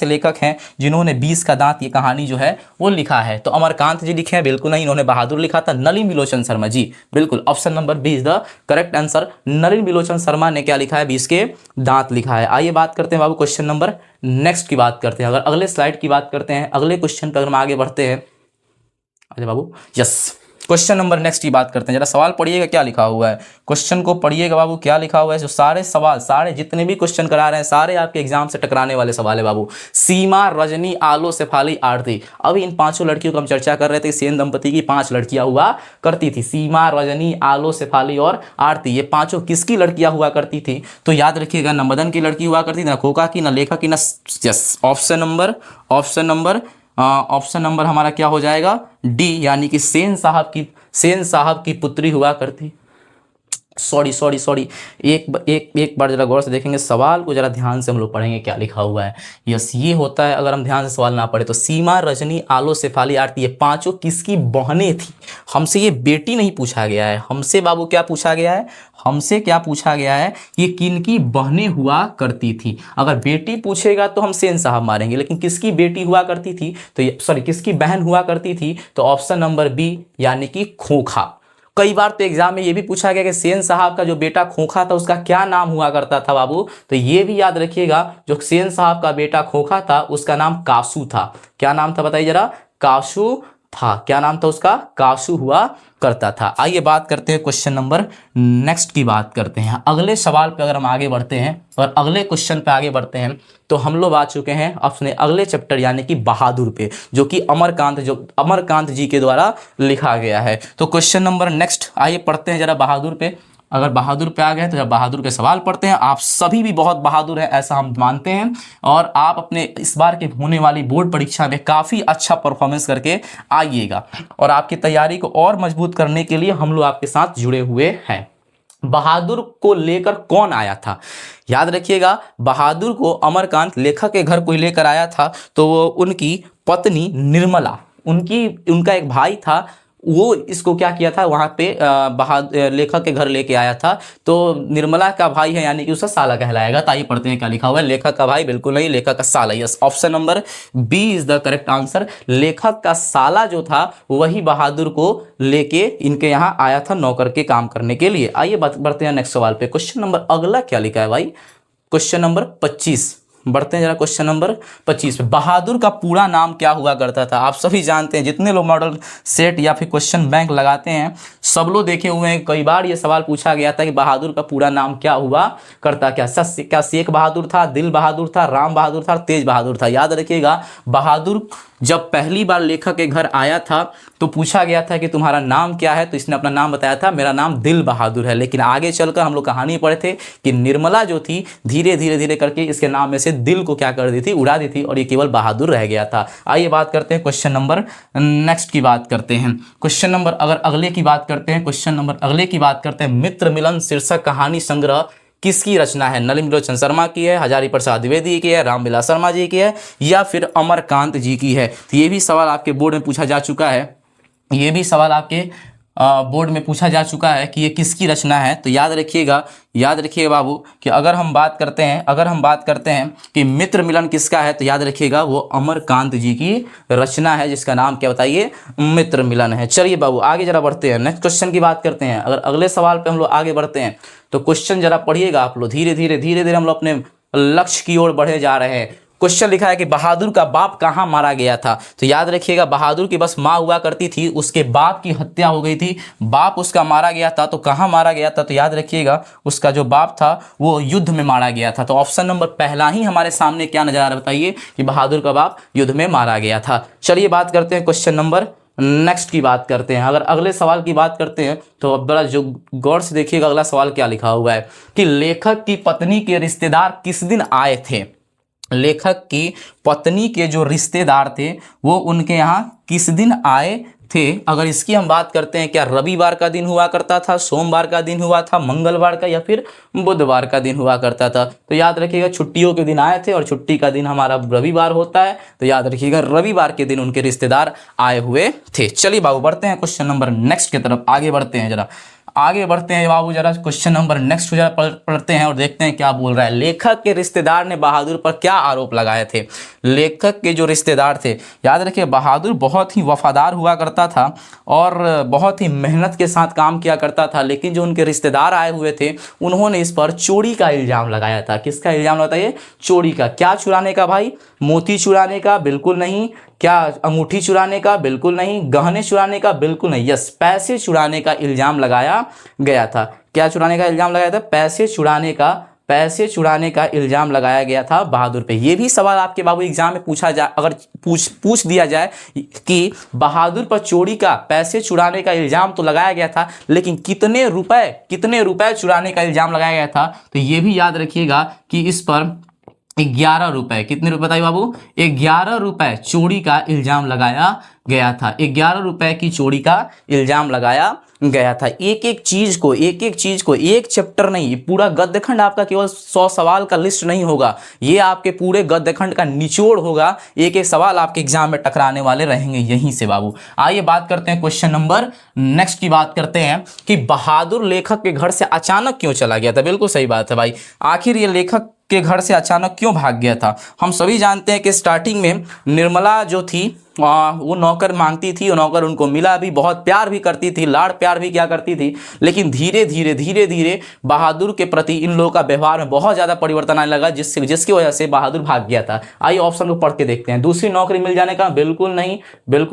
लेखक हैं जिन्होंने 20 का दांत ये कहानी जो है वो लिखा है। तो अमरकांत जी लिखे हैं, बिल्कुल नहीं, इन्होंने बहादुर लिखा था। नलिन बिलोचन शर्मा जी, बिल्कुल option number B is the correct answer. Nalin Bilochan Sharma ने क्या लिखा है, 20 के दांत लिखा है। आइए बात करते हैं बाबू क्वेश्चन नंबर नेक्स्ट की बात करते हैं। अगर अगले स्लाइड की बात करते हैं, अगले क्वेश्चन पर हम आगे बढ़ते हैं। अरे बाबू यस, क्वेश्चन नंबर नेक्स्ट की बात करते हैं, जरा सवाल पढ़िएगा क्या लिखा हुआ है, क्वेश्चन को पढ़िएगा बाबू क्या लिखा हुआ है। जो सारे सवाल, सारे जितने भी क्वेश्चन करा रहे हैं सारे आपके एग्जाम से टकराने वाले सवाल है बाबू। सीमा, रजनी, आलो, शेफाली, आरती। अभी इन पांचों लड़कियों को हम चर्चा कर रहे थे। सेन दंपति की 5 लड़कियां हुआ करती थी, सीमा, रजनी, आलो, शेफाली और आरती। ये पांचों किसकी लड़कियां हुआ करती थी? तो याद रखिएगा, न मदन की लड़की हुआ करती थी, न खोका की, न लेखा की, न यस ऑप्शन नंबर हमारा क्या हो जाएगा? डी, यानी कि सेन साहब की पुत्री हुआ करती। सॉरी, एक बार जरा गौर से देखेंगे सवाल को, जरा ध्यान से हम लोग पढ़ेंगे क्या लिखा हुआ है। यस, ये होता है अगर हम ध्यान से सवाल ना पढ़े तो। सीमा, रजनी, आलो, शेफाली, आरती, ये पांचों किसकी बहनें थी? हमसे ये बेटी नहीं पूछा गया है, हमसे बाबू क्या पूछा गया है? हमसे क्या पूछा गया है? ये किनकी बहनें हुआ करती थी। अगर बेटी पूछेगा तो हम सेन साहब मारेंगे, लेकिन किसकी बेटी हुआ करती थी तो किसकी बहन हुआ करती थी? तो ऑप्शन नंबर बी, यानी कि खोखा। कई बार तो एग्जाम में ये भी पूछा गया कि सेन साहब का जो बेटा खोखा था उसका क्या नाम हुआ करता था बाबू? तो ये भी याद रखिएगा, जो सेन साहब का बेटा खोखा था उसका नाम कासू था। क्या नाम था बताइए जरा? कासू था। क्या नाम था उसका? कासू हुआ करता था। आइए बात करते हैं क्वेश्चन नंबर नेक्स्ट की बात करते हैं। अगले सवाल पे अगर हम आगे बढ़ते हैं और अगले क्वेश्चन पे आगे बढ़ते हैं तो हम लोग आ चुके हैं अपने अगले चैप्टर यानी कि बहादुर पे, जो कि अमरकांत जी के द्वारा लिखा गया है। तो क्वेश्चन नंबर नेक्स्ट आइए पढ़ते हैं जरा बहादुर पे। अगर बहादुर पे आ गए तो जब बहादुर के सवाल पढ़ते हैं। आप सभी भी बहुत बहादुर हैं ऐसा हम मानते हैं, और आप अपने इस बार के होने वाली बोर्ड परीक्षा में काफ़ी अच्छा परफॉर्मेंस करके आइएगा, और आपकी तैयारी को और मजबूत करने के लिए हम लोग आपके साथ जुड़े हुए हैं। बहादुर को लेकर कौन आया था? याद रखिएगा, बहादुर को अमरकांत लेखक के घर कोई लेकर आया था, तो वो उनकी पत्नी निर्मला, उनका एक भाई था, वो इसको क्या किया था वहाँ पे लेखक के घर लेके आया था। तो निर्मला का भाई है, यानी कि उसका साला कहलाएगा। तो आइए पढ़ते हैं क्या लिखा हुआ है। लेखक का भाई बिल्कुल नहीं, लेखक का साला। Yes, option number B is the correct answer. लेखक का साला जो था वही बहादुर को लेके इनके यहाँ आया था नौकर के काम करने के लिए। आइए बढ़ते हैं नेक्स्ट सवाल पे। क्वेश्चन नंबर अगला क्या लिखा है भाई? क्वेश्चन नंबर 25 बढ़ते हैं जरा। क्वेश्चन नंबर 25 पे बहादुर का पूरा नाम क्या हुआ करता था? आप सभी जानते हैं, जितने लोग मॉडल सेट या फिर क्वेश्चन बैंक लगाते हैं सब लोग देखे हुए हैं। कई बार ये सवाल पूछा गया था कि बहादुर का पूरा नाम क्या हुआ करता। क्या शेख बहादुर था, दिल बहादुर था, राम बहादुर था, तेज बहादुर था? याद रखिएगा, बहादुर जब पहली बार लेखक के घर आया था तो पूछा गया था कि तुम्हारा नाम क्या है, तो इसने अपना नाम बताया था, मेरा नाम दिल बहादुर है। लेकिन आगे चलकर हम लोग कहानी पढ़े थे कि निर्मला जो थी धीरे धीरे करके इसके नाम में से दिल को क्या कर दी थी, उड़ा दी थी, और ये केवल बहादुर रह गया था। आइए बात करते हैं क्वेश्चन नंबर नेक्स्ट की बात करते हैं। क्वेश्चन नंबर अगर अगले की बात करते हैं, क्वेश्चन नंबर अगले की बात करते हैं। मित्र मिलन शीर्षक कहानी संग्रह किसकी रचना है? नलिनी लोचन शर्मा की है, हजारी प्रसाद द्विवेदी की है, रामविलास शर्मा जी की है, या फिर अमरकांत जी की है? तो ये भी सवाल आपके बोर्ड में पूछा जा चुका है। ये भी सवाल आपके बोर्ड में पूछा जा चुका है कि ये किसकी रचना है। तो याद रखिएगा बाबू कि अगर हम बात करते हैं कि मित्र मिलन किसका है, तो याद रखिएगा वो अमरकांत जी की रचना है, जिसका नाम क्या बताइए? मित्र मिलन है। चलिए बाबू आगे जरा बढ़ते हैं, नेक्स्ट क्वेश्चन की बात करते हैं। अगर अगले सवाल पे हम लोग आगे बढ़ते हैं तो क्वेश्चन जरा पढ़िएगा आप लोग। धीरे धीरे हम लोग अपने लक्ष्य की ओर बढ़े जा रहे हैं। क्वेश्चन लिखा है कि बहादुर का बाप कहाँ मारा गया था? तो याद रखिएगा, बहादुर की बस माँ हुआ करती थी, उसके बाप की हत्या हो गई थी, बाप उसका मारा गया था। तो कहाँ मारा गया था? तो याद रखिएगा, उसका जो बाप था वो युद्ध में मारा गया था। तो ऑप्शन नंबर पहला ही हमारे सामने क्या नजर आ रहा है बताइए? कि बहादुर का बाप युद्ध में मारा गया था। चलिए बात करते हैं क्वेश्चन नंबर नेक्स्ट की बात करते हैं। अगर अगले सवाल की बात करते हैं तो अब बड़ा जो गौर से देखिएगा अगला सवाल क्या लिखा हुआ है कि लेखक की पत्नी के रिश्तेदार किस दिन आए थे? लेखक की पत्नी के जो रिश्तेदार थे वो उनके यहाँ किस दिन आए थे? अगर इसकी हम बात करते हैं, क्या रविवार का दिन हुआ करता था, सोमवार का दिन हुआ था, मंगलवार का, या फिर बुधवार का दिन हुआ करता था? तो याद रखिएगा छुट्टियों के दिन आए थे, और छुट्टी का दिन हमारा रविवार होता है। तो याद रखिएगा रविवार के दिन उनके रिश्तेदार आए हुए थे। चलिए बाबू बढ़ते हैं क्वेश्चन नंबर नेक्स्ट की तरफ, आगे बढ़ते हैं बाबू जरा क्वेश्चन नंबर नेक्स्ट जरा पढ़ते हैं और देखते हैं क्या बोल रहा है। लेखक के रिश्तेदार ने बहादुर पर क्या आरोप लगाए थे? लेखक के जो रिश्तेदार थे, याद रखिए बहादुर बहुत ही वफादार हुआ करता था और बहुत ही मेहनत के साथ काम किया करता था, लेकिन जो उनके रिश्तेदार आए हुए थे उन्होंने इस पर चोरी का इल्ज़ाम लगाया था। किसका इल्ज़ाम लगाया? चोरी का। क्या चुराने का भाई? मोती चुराने का? बिल्कुल नहीं। क्या अंगूठी चुराने का? बिल्कुल नहीं। गहने चुराने का? बिल्कुल नहीं। यस, पैसे चुराने का इल्जाम लगाया गया था। क्या चुराने का इल्जाम लगाया था? पैसे चुराने का इल्जाम लगाया गया था बहादुर पे। ये भी सवाल आपके बाबू एग्जाम में पूछा जाए, अगर पूछ दिया जाए कि बहादुर पर चोरी का, पैसे चुराने का इल्जाम तो लगाया गया था, लेकिन कितने रुपए चुराने का इल्जाम लगाया गया था, तो ये भी याद रखिएगा कि इस पर 11 रुपए, कितने रुपए बताइए बाबू? 11 रुपए चोरी का इल्जाम लगाया गया था। 11 रुपए की चोरी का इल्जाम लगाया गया था। एक एक चीज को एक चैप्टर नहीं, पूरा गद्यखंड आपका केवल 100 सवाल का लिस्ट नहीं होगा, ये आपके पूरे गद्यखंड का निचोड़ होगा। एक एक सवाल आपके एग्जाम में टकराने वाले रहेंगे यहीं से बाबू। आइए बात करते हैं क्वेश्चन नंबर नेक्स्ट की बात करते हैं कि बहादुर लेखक के घर से अचानक क्यों चला गया था। बिल्कुल सही बात है भाई, आखिर ये लेखक के घर से अचानक क्यों भाग गया था? हम सभी जानते हैं कि स्टार्टिंग में निर्मला जो थी वो नौकर मांगती थी, वो नौकर उनको मिला भी, बहुत प्यार भी करती थी, लाड़ प्यार भी क्या करती थी, लेकिन धीरे धीरे बहादुर के प्रति इन लोगों का व्यवहार में बहुत ज़्यादा परिवर्तन आने लगा, जिसकी वजह से बहादुर भाग गया था। आइए ऑप्शन को पढ़ के देखते हैं। दूसरी नौकरी मिल जाने का? बिल्कुल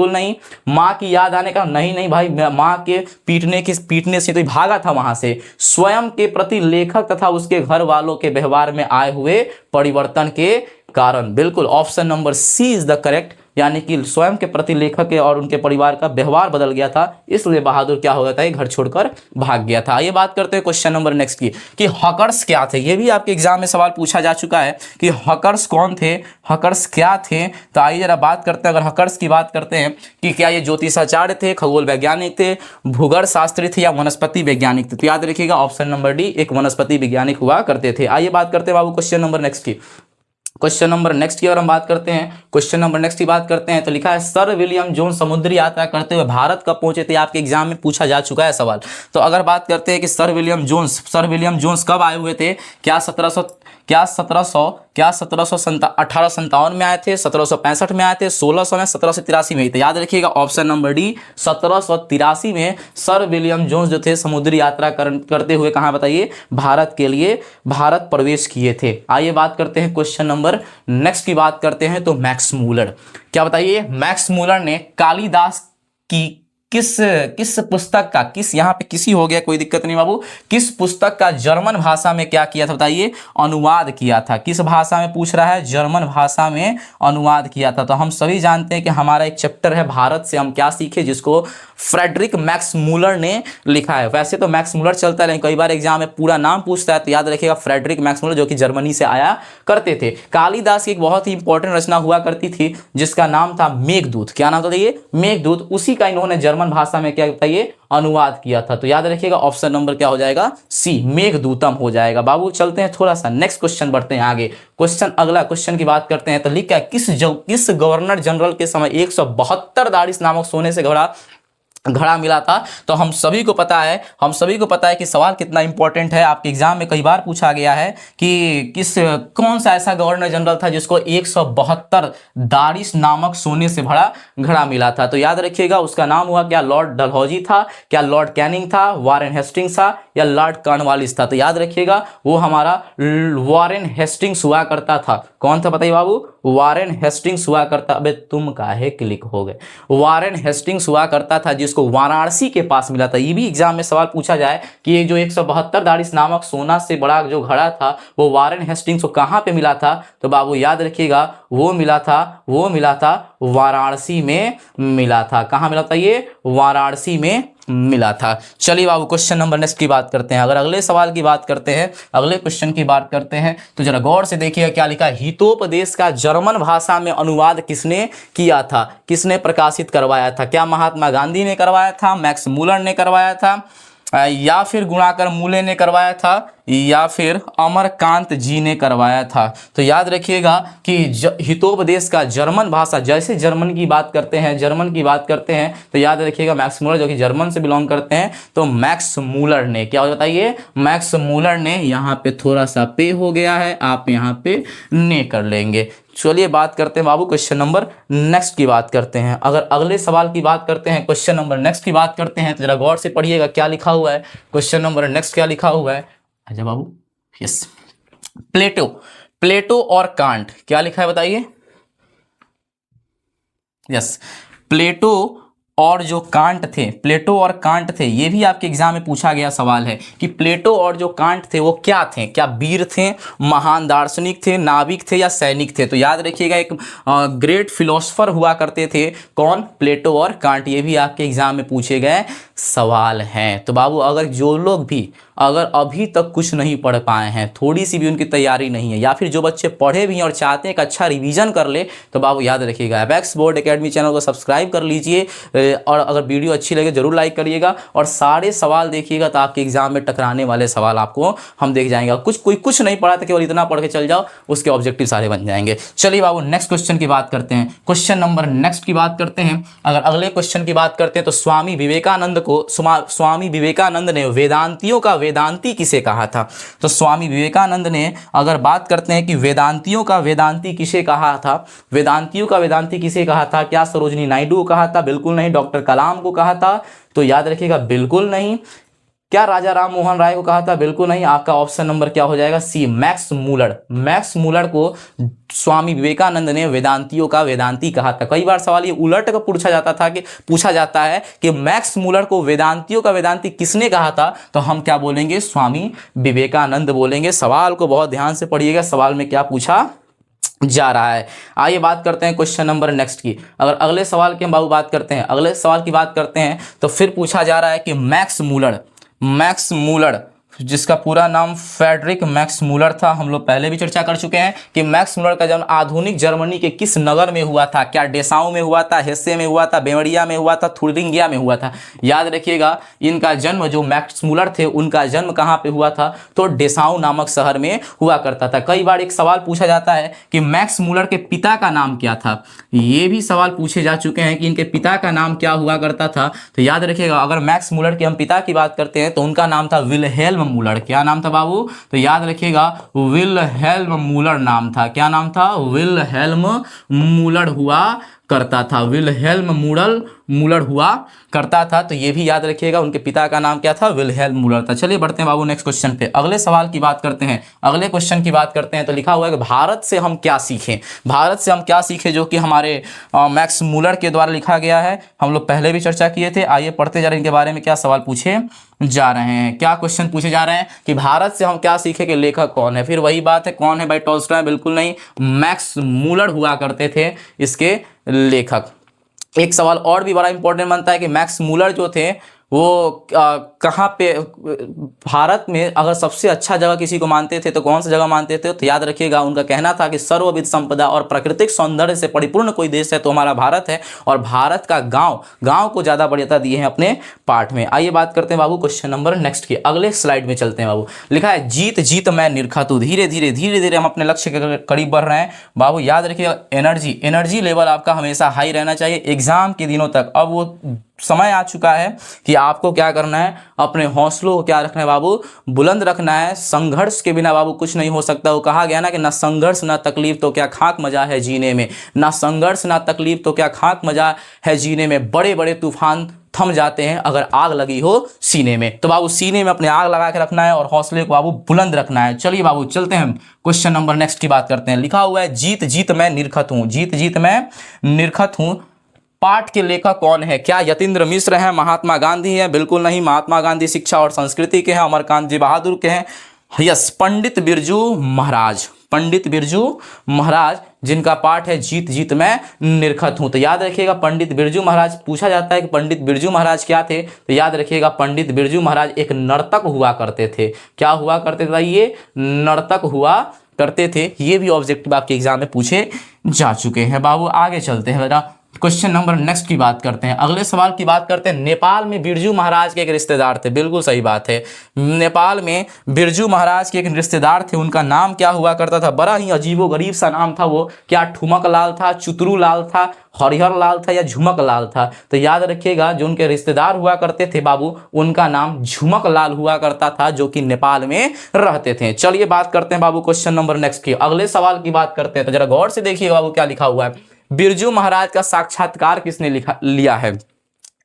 नहीं। माँ की याद आने का? नहीं भाई, माँ के पीटने से तो भागा था वहां से। स्वयं के प्रति लेखक तथा उसके घर वालों के व्यवहार में आए हुए परिवर्तन के कारण। बिल्कुल option number C is the correct, यानी कि स्वयं के प्रति लेखक के और उनके परिवार का व्यवहार बदल गया था, इसलिए बहादुर क्या हो गया था, ये घर छोड़कर भाग गया था। आइए बात करते हैं क्वेश्चन नंबर नेक्स्ट की कि हकर्स क्या थे। ये भी आपके एग्जाम में सवाल पूछा जा चुका है कि हकर्स कौन थे, हकर्स क्या थे। तो आइए जरा बात करते हैं, अगर हकर्स की बात करते हैं कि क्या ये ज्योतिषाचार्य थे, खगोल वैज्ञानिक थे, भूगर्भ शास्त्री थे या वनस्पति वैज्ञानिक थे। तो याद रखिएगा ऑप्शन नंबर डी, एक वनस्पति वैज्ञानिक हुआ करते थे। आइए बात करते हैं बाबू क्वेश्चन नंबर नेक्स्ट की। क्वेश्चन नंबर नेक्स्ट की अगर हम बात करते हैं, क्वेश्चन नंबर नेक्स्ट की बात करते हैं तो लिखा है सर विलियम जोन्स समुद्री यात्रा करते हुए भारत कब पहुंचे थे। आपके एग्जाम में पूछा जा चुका है सवाल। तो अगर बात करते हैं कि सर विलियम जोन्स कब आए हुए थे, क्या 1857 में आए थे, 1765 में आए थे, 1600 में, 1783 में। तो याद रखिएगा ऑप्शन नंबर डी 1783 में सर विलियम जोन्स जो थे समुद्री यात्रा करते हुए कहाँ बताइए, भारत प्रवेश किए थे। आइए बात करते हैं क्वेश्चन नंबर नेक्स्ट की बात करते हैं तो मैक्स मूलर, क्या बताइए, मैक्स मूलर ने कालिदास की किस पुस्तक का, किस यहाँ पे किसी हो गया कोई दिक्कत नहीं बाबू, किस पुस्तक का जर्मन भाषा में क्या किया था बताइए, अनुवाद किया था। किस भाषा में पूछ रहा है, जर्मन भाषा में अनुवाद किया था। तो हम सभी जानते हैं कि हमारा एक चैप्टर है भारत से हम क्या सीखे, जिसको फ्रेडरिक मैक्स मूलर ने लिखा है। वैसे तो मैक्स मूलर चलता है, कई बार एग्जाम में पूरा नाम पूछता है, तो याद रखिएगा फ्रेडरिक मैक्स मूलर जो कि जर्मनी से आया करते थे। कालिदास की एक बहुत ही इंपॉर्टेंट रचना हुआ करती थी जिसका नाम था मेघदूत। क्या नाम था ये, मेघदूत। उसी का इन्होंने जर्मन भाषा में क्या बताइए, अनुवाद किया था। तो याद रखिएगा ऑप्शन नंबर क्या हो जाएगा, सी, मेघदूतम हो जाएगा बाबू। चलते हैं थोड़ा सा नेक्स्ट क्वेश्चन बढ़ते हैं आगे। अगला क्वेश्चन की बात करते हैं तो लिखा है किस गवर्नर जनरल के समय 172 दारिश नामक सोने से घड़ा मिला था। तो हम सभी को पता है कि सवाल कितना इंपॉर्टेंट है, आपके एग्जाम में कई बार पूछा गया है कि कौन सा ऐसा गवर्नर जनरल था जिसको 172 दारिश नामक सोने से भरा घड़ा मिला था। तो याद रखिएगा उसका नाम हुआ क्या, लॉर्ड डलहौजी था, क्या लॉर्ड कैनिंग था, वारेन हेस्टिंग्स था या लॉर्ड कॉर्नवालिस था। तो याद रखिएगा वो हमारा वारेन हेस्टिंग्स हुआ करता था। कौन था बताइए बाबू, वारेन हेस्टिंग्स हुआ करता। अबे तुम काहे क्लिक हो गए, वारेन हेस्टिंग्स हुआ करता था जिसको वाराणसी के पास मिला था। ये भी एग्जाम में सवाल पूछा जाए कि ये जो 172 दारिश नामक सोना से बड़ा जो घड़ा था वो वारेन हेस्टिंग्स को कहाँ पे मिला था, तो बाबू याद रखिएगा वो मिला था वाराणसी में मिला था। कहाँ मिला था ये, वाराणसी में मिला था। चलिए बाबू क्वेश्चन नंबर नेक्स्ट की बात करते हैं। अगर अगले सवाल की बात करते हैं, अगले क्वेश्चन की बात करते हैं तो जरा गौर से देखिएगा क्या लिखा है, हितोपदेश का जर्मन भाषा में अनुवाद किसने किया था, किसने प्रकाशित करवाया था। क्या महात्मा गांधी ने करवाया था, मैक्स मूलर ने करवाया था, या फिर गुणाकर मूले ने करवाया था, या फिर अमरकांत जी ने करवाया था। तो याद रखिएगा कि हितोपदेश का जर्मन भाषा, जैसे जर्मन की बात करते हैं तो याद रखिएगा मैक्स मूलर जो कि जर्मन से बिलोंग करते हैं, तो मैक्स मूलर ने, क्या बताइए, मैक्स मूलर ने। यहाँ पे थोड़ा सा पे हो गया है, आप यहाँ पे ने कर लेंगे। चलिए बात करते हैं बाबू क्वेश्चन नंबर नेक्स्ट की बात करते हैं। अगर अगले सवाल की बात करते हैं, क्वेश्चन नंबर नेक्स्ट की बात करते हैं तो जरा गौर से पढ़िएगा क्या लिखा हुआ है। क्वेश्चन नंबर नेक्स्ट क्या लिखा हुआ है, अच्छा बाबू, यस, प्लेटो और कांट, क्या लिखा है बताइए, यस, प्लेटो और जो कांट थे, प्लेटो और कांट थे, ये भी आपके एग्जाम में पूछा गया सवाल है कि प्लेटो और जो कांट थे वो क्या थे, क्या वीर थे, महान दार्शनिक थे, नाविक थे या सैनिक थे। तो याद रखिएगा एक ग्रेट फिलोसफर हुआ करते थे, कौन, प्लेटो और कांट। ये भी आपके एग्जाम में पूछे गए सवाल हैं। तो बाबू अगर जो लोग भी अगर अभी तक कुछ नहीं पढ़ पाए हैं, थोड़ी सी भी उनकी तैयारी नहीं है, या फिर जो बच्चे पढ़े भी हैं और चाहते हैं एक अच्छा रिवीजन कर ले, तो बाबू याद रखिएगा एपेक्स बोर्ड एकेडमी चैनल को सब्सक्राइब कर लीजिए, और अगर वीडियो अच्छी लगे जरूर लाइक करिएगा और सारे सवाल देखिएगा। तो आपके एग्जाम में टकराने वाले सवाल आपको हम देख जाएंगे। कोई कुछ नहीं पढ़ा था, केवल इतना पढ़ के चल जाओ, उसके ऑब्जेक्टिव सारे बन जाएंगे। चलिए बाबू नेक्स्ट क्वेश्चन की बात करते हैं, क्वेश्चन नंबर नेक्स्ट की बात करते हैं। अगर अगले क्वेश्चन की बात करते हैं तो स्वामी विवेकानंद ने वेदांतियों का वेदांती किसे कहा था। तो स्वामी विवेकानंद ने अगर बात करते हैं कि वेदांतियों का वेदांती किसे कहा था, वेदांतियों का वेदांती किसे कहा था, क्या सरोजिनी नायडू को कहा था, बिल्कुल नहीं। डॉक्टर कलाम को कहा था, तो याद रखिएगा बिल्कुल नहीं। क्या राजा राम मोहन राय को कहा था, बिल्कुल नहीं। आपका ऑप्शन नंबर क्या हो जाएगा, सी, मैक्स मूलर। मैक्स मूलर को स्वामी विवेकानंद ने वेदांतियों का वेदांती कहा था। कई बार सवाल ये उलट कर पूछा जाता है कि मैक्स मूलर को वेदांतियों का वेदांती किसने कहा था, तो हम क्या बोलेंगे, स्वामी विवेकानंद बोलेंगे। सवाल को बहुत ध्यान से पढ़िएगा, सवाल में क्या पूछा जा रहा है। आइए बात करते हैं क्वेश्चन नंबर नेक्स्ट की। अगर अगले सवाल की हम बाबू बात करते हैं, अगले सवाल की बात करते हैं, तो फिर पूछा जा रहा है कि मैक्स मूलर जिसका पूरा नाम फ्रेडरिक मैक्स मूलर था, हम लोग पहले भी चर्चा कर चुके हैं कि मैक्स मूलर का जन्म आधुनिक जर्मनी के किस नगर में हुआ था। क्या डेसाऊ में हुआ था, हेसे में हुआ था, बेवरिया में हुआ था, थुरिंगिया में हुआ था। याद रखिएगा इनका जन्म, जो मैक्स मूलर थे उनका जन्म कहाँ पे हुआ था, तो डेसाऊ नामक शहर में हुआ करता था। कई बार एक सवाल पूछा जाता है कि मैक्स मूलर के पिता का नाम क्या था, ये भी सवाल पूछे जा चुके हैं कि इनके पिता का नाम क्या हुआ करता था। तो याद रखिएगा अगर मैक्स मूलर के हम पिता की बात करते हैं तो उनका नाम था विलहेल्म मूलर। क्या नाम था बाबू, तो याद रखिएगा विलहेल्म मूलर नाम था। क्या नाम था, विलहेल्म मूलर हुआ करता था, विलहेल्म मूलर हुआ करता था। तो ये भी याद रखिएगा उनके पिता का नाम क्या था, विलहेल्म मूलर था। चलिए बढ़ते हैं बाबू नेक्स्ट क्वेश्चन पे, अगले सवाल की बात करते हैं, अगले क्वेश्चन की बात करते हैं। तो लिखा हुआ है कि भारत से हम क्या सीखें, भारत से हम क्या सीखें, जो कि हमारे मैक्स मूलर के द्वारा लिखा गया है। हम लोग पहले भी चर्चा किए थे। आइए पढ़ते जा रहे हैं इनके बारे में क्या सवाल पूछे जा रहे हैं, क्या क्वेश्चन पूछे जा रहे हैं कि भारत से हम क्या सीखे के लेखक कौन है। फिर वही बात है, कौन है भाई, टॉल्स्टॉय, बिल्कुल नहीं, मैक्स मूलर हुआ करते थे इसके लेखक। एक सवाल और भी बड़ा इंपॉर्टेंट बनता है कि मैक्स मूलर जो थे वो कहाँ पे, भारत में अगर सबसे अच्छा जगह किसी को मानते थे तो कौन सा जगह मानते थे, तो याद रखिएगा उनका कहना था कि सर्वविध संपदा और प्राकृतिक सौंदर्य से परिपूर्ण कोई देश है तो हमारा भारत है, और भारत का गांव को ज़्यादा वरीयता दिए हैं अपने पाठ में। आइए बात करते हैं बाबू क्वेश्चन नंबर नेक्स्ट की, अगले स्लाइड में चलते हैं बाबू। लिखा है जीत जीत मैं निरखत हूँ, धीरे धीरे हम अपने लक्ष्य के करीब बढ़ रहे हैं। बाबू याद रखिएगा एनर्जी लेवल आपका हमेशा हाई रहना चाहिए एग्जाम के दिनों तक। अब वो समय आ चुका है कि आपको क्या करना है, अपने हौसलों को क्या रखना है बाबू, बुलंद रखना है। संघर्ष के बिना बाबू कुछ नहीं हो सकता। वो कहा गया ना कि ना संघर्ष ना तकलीफ तो क्या खाक मजा है जीने में, ना संघर्ष ना तकलीफ तो क्या खाक मजा है जीने में। बड़े बड़े तूफान थम जाते हैं अगर आग लगी हो सीने में। तो बाबू सीने में अपने आग लगा के रखना है और हौसले को बाबू बुलंद रखना है। चलिए बाबू चलते हैं क्वेश्चन नंबर नेक्स्ट की बात करते हैं। लिखा हुआ है जीत जीत मैं निरखत हूँ, जीत जीत मैं निरखत हूँ। पाठ के लेखक कौन है, क्या यतीन्द्र मिश्र हैं, महात्मा गांधी हैं, बिल्कुल नहीं। महात्मा गांधी शिक्षा और संस्कृति के हैं, अमरकांत जी बहादुर के हैं। यस, पंडित बिरजू महाराज, पंडित बिरजू महाराज जिनका पाठ है जीत जीत मैं निरखत हूं। तो याद रखिएगा पंडित बिरजू महाराज, पूछा जाता है कि पंडित बिरजू महाराज क्या थे, तो याद रखिएगा पंडित बिरजू महाराज एक नर्तक हुआ करते थे। क्या हुआ करते थे, ये नर्तक हुआ करते थे। ये भी ऑब्जेक्टिव आपके एग्जाम में पूछे जा चुके हैं। बाबू आगे चलते हैं बेटा, क्वेश्चन नंबर नेक्स्ट की बात करते हैं, अगले सवाल की बात करते हैं। नेपाल में बिरजू महाराज के एक रिश्तेदार थे, बिल्कुल सही बात है। नेपाल में बिरजू महाराज के एक रिश्तेदार थे, उनका नाम क्या हुआ करता था, बड़ा ही अजीबो गरीब सा नाम था वो। क्या ठुमक लाल था, चुतरू लाल था, हरिहर लाल था या झुमक लाल था। तो याद रखिएगा जो उनके रिश्तेदार हुआ करते थे बाबू, उनका नाम झुमक लाल हुआ करता था, जो कि नेपाल में रहते थे। चलिए बात करते हैं बाबू क्वेश्चन नंबर नेक्स्ट की, अगले सवाल की बात करते हैं। तो जरा गौर से देखिएगा बाबू क्या लिखा हुआ है। बिरजू महाराज का साक्षात्कार किसने लिया है,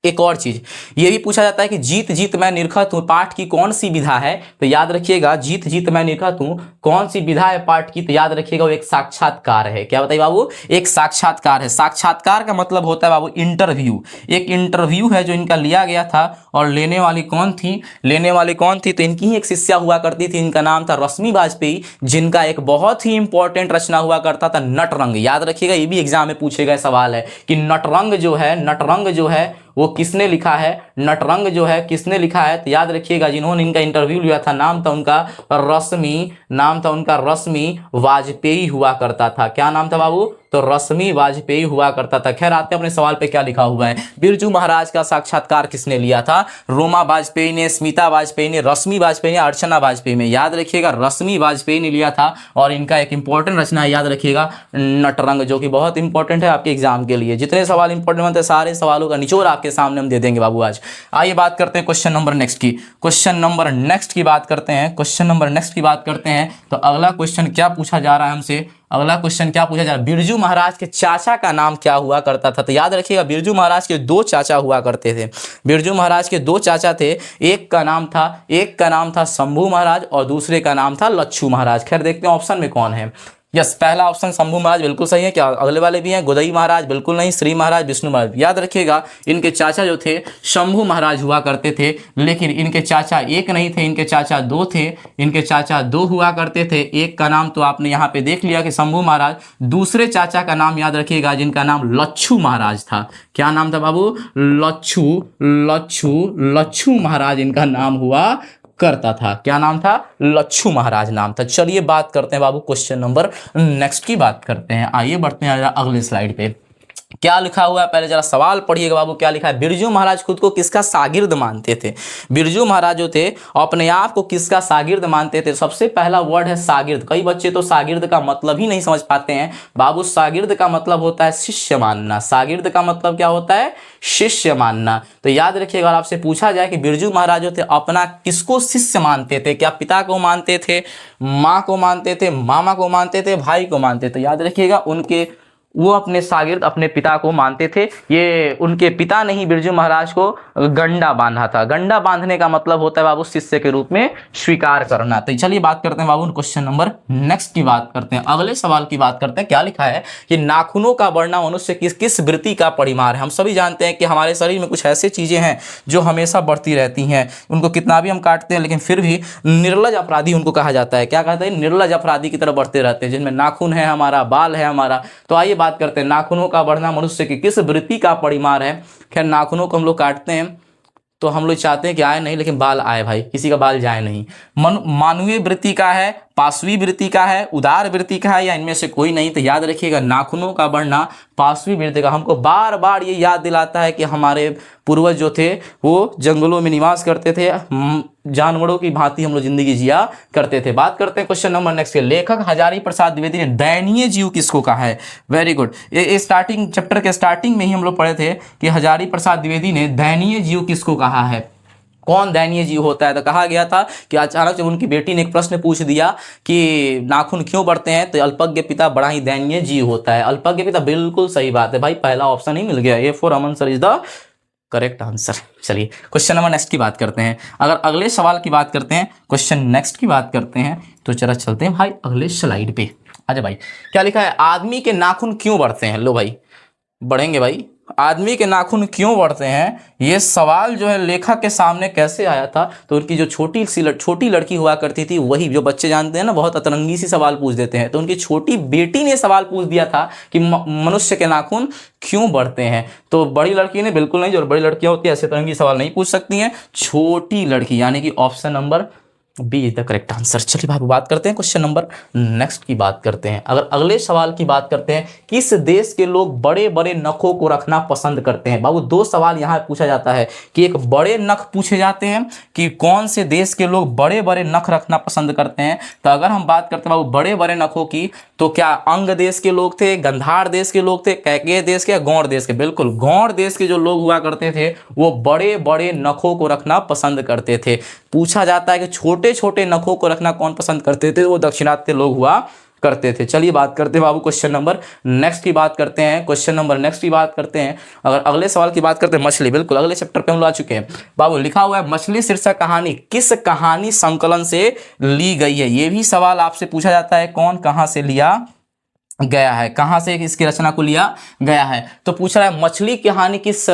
एक और चीज ये भी पूछा जाता है कि जीत जीत मैं निरखत हूं पाठ की कौन सी विधा है, तो याद रखिएगा जीत जीत मैं निरखत हूं कौन सी विधा है पाठ की, तो याद रखिएगा वो एक साक्षात्कार है। क्या बताइए बाबू, एक साक्षात्कार है। साक्षात्कार का मतलब होता है बाबू इंटरव्यू, एक इंटरव्यू है जो इनका लिया गया था। और लेने वाली कौन थी, लेने वाली कौन थी, तो इनकी ही एक शिष्या हुआ करती थी, इनका नाम था रश्मि वाजपेयी, जिनका एक बहुत ही इंपॉर्टेंट रचना हुआ करता था नटरंग। याद रखिएगा ये भी एग्जाम में पूछे गए सवाल है कि नटरंग जो है, नटरंग जो है वो किसने लिखा है, नटरंग जो है किसने लिखा है, तो याद रखिएगा जिन्होंने इनका इंटरव्यू लिया था नाम था उनका रश्मि, नाम था उनका रश्मि वाजपेयी हुआ करता था। क्या नाम था बाबू, तो रश्मि वाजपेयी हुआ करता था। खैर आते हैं अपने सवाल पे क्या लिखा हुआ है। बिरजू महाराज का साक्षात्कार किसने लिया था, रोमा वाजपेयी ने, स्मिता वाजपेयी ने, रश्मि वाजपेयी ने, अर्चना वाजपेयी में। याद रखिएगा रश्मि वाजपेयी ने लिया था। और इनका एक इंपॉर्टेंट रचना है याद रखिएगा नटरंग, जो कि बहुत इंपॉर्टेंट है आपके एग्जाम के लिए। जितने सवाल इंपॉर्टेंट बनते हैं सारे सवालों का निचोड़ आपके सामने हम दे देंगे बाबू आज। आइए बात करते हैं क्वेश्चन नंबर नेक्स्ट की, क्वेश्चन नंबर नेक्स्ट की बात करते हैं, क्वेश्चन नंबर नेक्स्ट की बात करते हैं। तो अगला क्वेश्चन क्या पूछा जा रहा है हमसे, अगला क्वेश्चन क्या पूछा जा रहा है, बिरजू महाराज के चाचा का नाम क्या हुआ करता था। तो याद रखिएगा बिरजू महाराज के दो चाचा हुआ करते थे, बिरजू महाराज के दो चाचा थे, एक का नाम था शंभू महाराज और दूसरे का नाम था लच्छू महाराज। खैर देखते हैं ऑप्शन में कौन है। यस, पहला ऑप्शन शंभू महाराज बिल्कुल सही है। क्या अगले वाले भी हैं, गोदई महाराज बिल्कुल नहीं, श्री महाराज, विष्णु महाराज। याद रखिएगा इनके चाचा जो थे शंभू महाराज हुआ करते थे, लेकिन इनके चाचा एक नहीं थे, इनके चाचा दो थे, इनके चाचा दो हुआ करते थे। एक का नाम तो आपने यहाँ पे देख लिया कि शंभू महाराज, दूसरे चाचा का नाम याद रखिएगा जिनका नाम लच्छू महाराज था। क्या नाम था बाबू, लच्छू, लच्छू, लच्छू महाराज इनका नाम हुआ करता था। क्या नाम था, लच्छू महाराज नाम था। चलिए बात करते हैं बाबू क्वेश्चन नंबर नेक्स्ट की बात करते हैं। आइए बढ़ते हैं अगले स्लाइड पे। क्या लिखा हुआ है पहले जरा सवाल पढ़िएगा बाबू, क्या लिखा है। बिरजू महाराज खुद को किसका शागिर्द मानते थे, बिरजू महाराज जो थे अपने आप को किसका शागिर्द मानते थे। सबसे पहला वर्ड है शागिर्द। कई बच्चे तो शागिर्द का मतलब ही नहीं समझ पाते हैं बाबू। शागिर्द का मतलब होता है शिष्य मानना, शागिर्द का मतलब क्या होता है, शिष्य मानना। तो याद रखिएगा अगर आपसे पूछा जाए कि बिरजू महाराज जो थे अपना किसको शिष्य मानते थे, क्या पिता को मानते थे, माँ को मानते थे, मामा को मानते थे, भाई को मानते थे। याद रखिएगा उनके वो अपने शागिर्द अपने पिता को मानते थे। ये उनके पिता ने ही बिरजू महाराज को गंडा बांधा था। गंडा बांधने का मतलब होता है बाबू शिष्य के रूप में स्वीकार करना। तो चलिए बात करते हैं बाबू क्वेश्चन नंबर नेक्स्ट की बात करते हैं, अगले सवाल की बात करते हैं। क्या लिखा है कि नाखूनों का बढ़ना मनुष्य की किस वृत्ति का परिमार है। हम सभी जानते हैं कि हमारे शरीर में कुछ ऐसी चीजें हैं जो हमेशा बढ़ती रहती हैं, उनको कितना भी हम काटते हैं लेकिन फिर भी निर्लज अपराधी उनको कहा जाता है। क्या कहते हैं, निर्लज अपराधी की तरह बढ़ते रहते हैं, जिनमें नाखून है हमारा, बाल है हमारा। तो आइए बात करते हैं नाखूनों का बढ़ना मनुष्य की किस वृत्ति का परिमार है। खैर नाखूनों को हम लोग काटते हैं तो हम लोग चाहते हैं कि आए नहीं, लेकिन बाल आए भाई, किसी का बाल जाए नहीं। मानवीय वृत्ति का है, पाशवी वृत्ति का है, उदार वृत्ति का है, या इनमें से कोई नहीं। तो याद रखिएगा नाखूनों का बढ़ना पाशवी वृत्ति का। हमको बार बार ये याद दिलाता है कि हमारे पूर्वज जो थे वो जंगलों में निवास करते थे, जानवरों की भांति हम लोग जिंदगी जिया करते थे। बात करते हैं क्वेश्चन नंबर नेक्स्ट के। लेखक हजारी प्रसाद द्विवेदी ने दयनीय जीव किसको कहा है। वेरी गुड, ये स्टार्टिंग चैप्टर के स्टार्टिंग में ही हम लोग पढ़े थे कि हजारी प्रसाद द्विवेदी ने दयनीय जीव किसको कहा है। कौन दयनीय जीव होता है, तो कहा गया था कि अचानक जब उनकी बेटी ने एक प्रश्न पूछ दिया कि नाखून क्यों बढ़ते हैं, तो अल्पज्ञ पिता बड़ा ही दयनीय जीव होता है। अल्पज्ञ पिता बिल्कुल सही बात है भाई, पहला ऑप्शन ही मिल गया, A for Aman sir is the correct answer. चलिए क्वेश्चन नंबर नेक्स्ट की बात करते हैं। अगर अगले सवाल की बात करते हैं, क्वेश्चन नेक्स्ट की बात करते हैं, तो चला चलते हैं भाई अगले स्लाइड पे। आजा भाई, क्या लिखा है, आदमी के नाखून क्यों बढ़ते हैं। लो भाई बढ़ेंगे भाई, आदमी के नाखून क्यों बढ़ते हैं, ये सवाल जो है लेखक के सामने कैसे आया था। तो उनकी जो छोटी लड़की हुआ करती थी, वही जो बच्चे जानते हैं ना बहुत अतरंगी सी सवाल पूछ देते हैं, तो उनकी छोटी बेटी ने सवाल पूछ दिया था कि मनुष्य के नाखून क्यों बढ़ते हैं। तो बड़ी लड़की ने बिल्कुल नहीं, जो बड़ी लड़कियां होती है ऐसे अतरंगी सवाल नहीं पूछ सकती हैं, छोटी लड़की, यानी कि option number B is the correct answer. चलिए भाई बात करते हैं क्वेश्चन नंबर नेक्स्ट की बात करते हैं। अगर अगले सवाल की बात करते हैं, किस देश के लोग बड़े बड़े नखों को रखना पसंद करते हैं। बाबू दो सवाल यहाँ पूछा जाता है कि एक बड़े नख पूछे जाते हैं कि कौन से देश के लोग बड़े बड़े नख रखना पसंद करते हैं। तो अगर हम बात करते हैं बाबू बड़े बड़े नखों की, तो क्या अंग देश के लोग थे, गंधार देश के लोग थे, कैकेय देश के, गौड़ देश के। बिल्कुल गौड़ देश के जो लोग हुआ करते थे वो बड़े बड़े नखों को रखना पसंद करते थे। पूछा जाता है कि छोटे छोटे नखों को रखना कौन पसंद करते थे, वो दाक्षिणात्य लोग हुआ करते थे। चलिए बात करते हैं बाबू क्वेश्चन नंबर नेक्स्ट की बात करते हैं, क्वेश्चन नंबर नेक्स्ट की बात करते हैं। अगर अगले सवाल की बात करते हैं, मछली, बिल्कुल अगले चैप्टर पे हम लोग आ चुके हैं बाबू। लिखा हुआ है मछली शीर्षक कहानी किस कहानी संकलन से ली गई है। ये भी सवाल आपसे पूछा जाता है, कौन कहां से लिया गया है, कहां से इसकी रचना को लिया गया है। तो पूछ रहा है मछली कहानी किस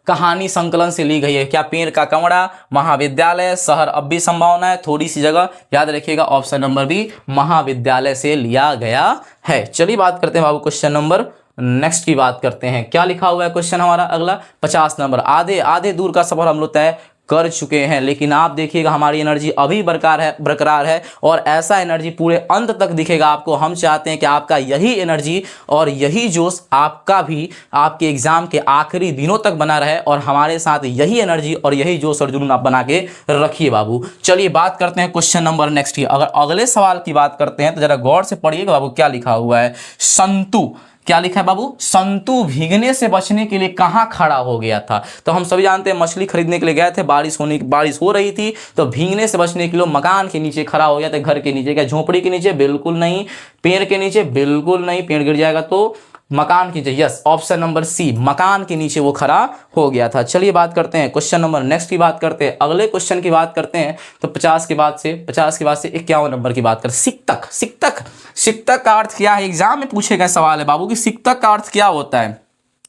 कहानी संकलन से ली गई है। क्या पेड़ का कमरा, महाविद्यालय, शहर अब भी संभावना है, थोड़ी सी जगह। याद रखिएगा ऑप्शन नंबर बी महाविद्यालय से लिया गया है। चलिए बात करते हैं बाबू क्वेश्चन नंबर नेक्स्ट की बात करते हैं। क्या लिखा हुआ है क्वेश्चन हमारा अगला 50 नंबर। आधे आधे दूर का सफर हम लोग तय कर चुके हैं, लेकिन आप देखिएगा हमारी एनर्जी अभी बरकरार है और ऐसा एनर्जी पूरे अंत तक दिखेगा आपको। हम चाहते हैं कि आपका यही एनर्जी और यही जोश आपका भी आपके एग्जाम के आखिरी दिनों तक बना रहे और हमारे साथ यही एनर्जी और यही जोश और जुनून आप बना के रखिए बाबू। चलिए बात करते हैं क्वेश्चन नंबर नेक्स्ट की। अगर अगले सवाल की बात करते हैं तो जरा गौर से पढ़िएगा बाबू, क्या लिखा हुआ है। संतु, क्या लिखा है बाबू, संतु भीगने से बचने के लिए कहां खड़ा हो गया था। तो हम सभी जानते हैं मछली खरीदने के लिए गए थे, बारिश हो रही थी, तो भीगने से बचने के लिए मकान के नीचे खड़ा हो गया था। घर के नीचे, क्या झोपड़ी के नीचे, बिल्कुल नहीं। पेड़ के नीचे, बिल्कुल नहीं, पेड़ गिर जाएगा तो। मकान के नीचे, यस ऑप्शन नंबर सी मकान के नीचे वो खड़ा हो गया था। चलिए बात करते हैं क्वेश्चन नंबर नेक्स्ट की बात करते हैं, अगले क्वेश्चन की बात करते हैं। तो 50 के बाद से 51 नंबर की बात करते हैं। सिक्तक, सिक्तक, सिक्तक का अर्थ क्या है। एग्जाम में पूछे गए सवाल है बाबू कि सिक्तक का अर्थ क्या होता है।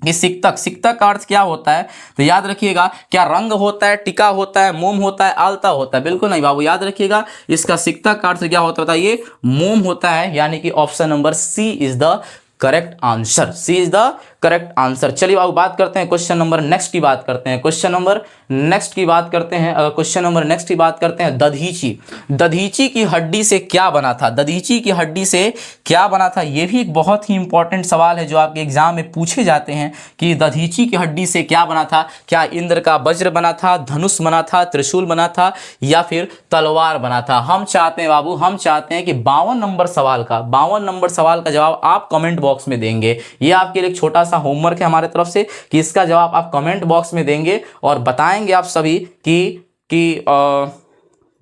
ये सिक्तक का अर्थ क्या होता है। तो याद रखिएगा, क्या रंग होता है, टिका होता है, मोम होता है, आलता होता है। बिल्कुल नहीं बाबू, याद रखिएगा इसका सिक्तक का अर्थ क्या होता है, बताइए। मोम होता है, यानी कि option number C is the correct answer. C is the correct answer. चलिए बाबू बात करते हैं क्वेश्चन नंबर नेक्स्ट की बात करते हैं। क्वेश्चन नंबर नेक्स्ट की बात करते हैं, क्वेश्चन नंबर नेक्स्ट की बात करते हैं। दधीची, दधीची की हड्डी से क्या बना था। दधीची की हड्डी से क्या बना था, ये भी एक बहुत ही इंपॉर्टेंट सवाल है जो आपके एग्जाम में पूछे जाते हैं कि दधीची की हड्डी से क्या बना था। क्या इंद्र का वज्र बना था, धनुष बना था, त्रिशूल बना था या फिर तलवार बना था। हम चाहते हैं बाबू, हम चाहते हैं कि 52 नंबर सवाल का जवाब आप कमेंट बॉक्स में देंगे। ये आपके लिए एक छोटा सा होमवर्क है हमारे तरफ से कि इसका जवाब आप कमेंट बॉक्स में देंगे और बताएंगे आप सभी कि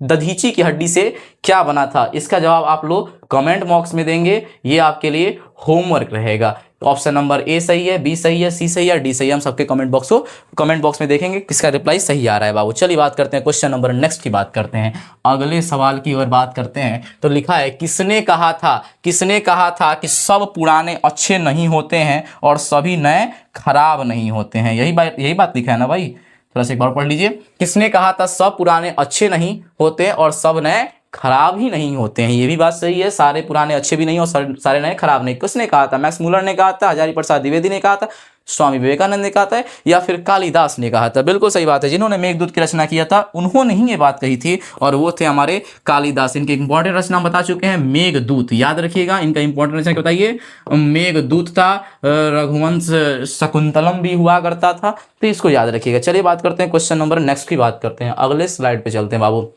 दधीची की हड्डी से क्या बना था। इसका जवाब आप लोग कमेंट बॉक्स में देंगे, ये आपके लिए होमवर्क रहेगा। ऑप्शन नंबर ए सही है, बी सही है, सी सही है, डी सही है। हम सबके कमेंट बॉक्स में देखेंगे किसका रिप्लाई सही आ रहा है बाबू। चलिए बात करते हैं क्वेश्चन नंबर नेक्स्ट की बात करते हैं, अगले सवाल की ओर बात करते हैं। तो लिखा है किसने कहा था कि सब पुराने अच्छे नहीं होते हैं और सभी नए खराब नहीं होते हैं। यही बात लिखा है ना भाई, थोड़ा सा एक बार पढ़ लीजिए। किसने कहा था सब पुराने अच्छे नहीं होते और सब नए खराब ही नहीं होते हैं। ये भी बात सही है, सारे पुराने अच्छे भी नहीं और सारे नए खराब नहीं। किसने कहा था, मैक्स मुलर ने कहा था, हजारी प्रसाद द्विवेदी ने कहा था, स्वामी विवेकानंद ने कहा था या फिर कालिदास ने कहा था। बिल्कुल सही बात है, जिन्होंने मेघदूत की रचना किया था उन्होंने ही ये बात कही थी और वो थे हमारे कालिदास। इनके इंपॉर्टेंट रचना बता चुके हैं, मेघदूत। याद रखिएगा इनका इंपॉर्टेंट रचना क्या बताइए, मेघदूत था। रघुवंश शकुंतलम भी हुआ करता था, तो इसको याद रखिएगा। चलिए बात करते हैं क्वेश्चन नंबर नेक्स्ट की बात करते हैं, अगले स्लाइड पे चलते हैं बाबू।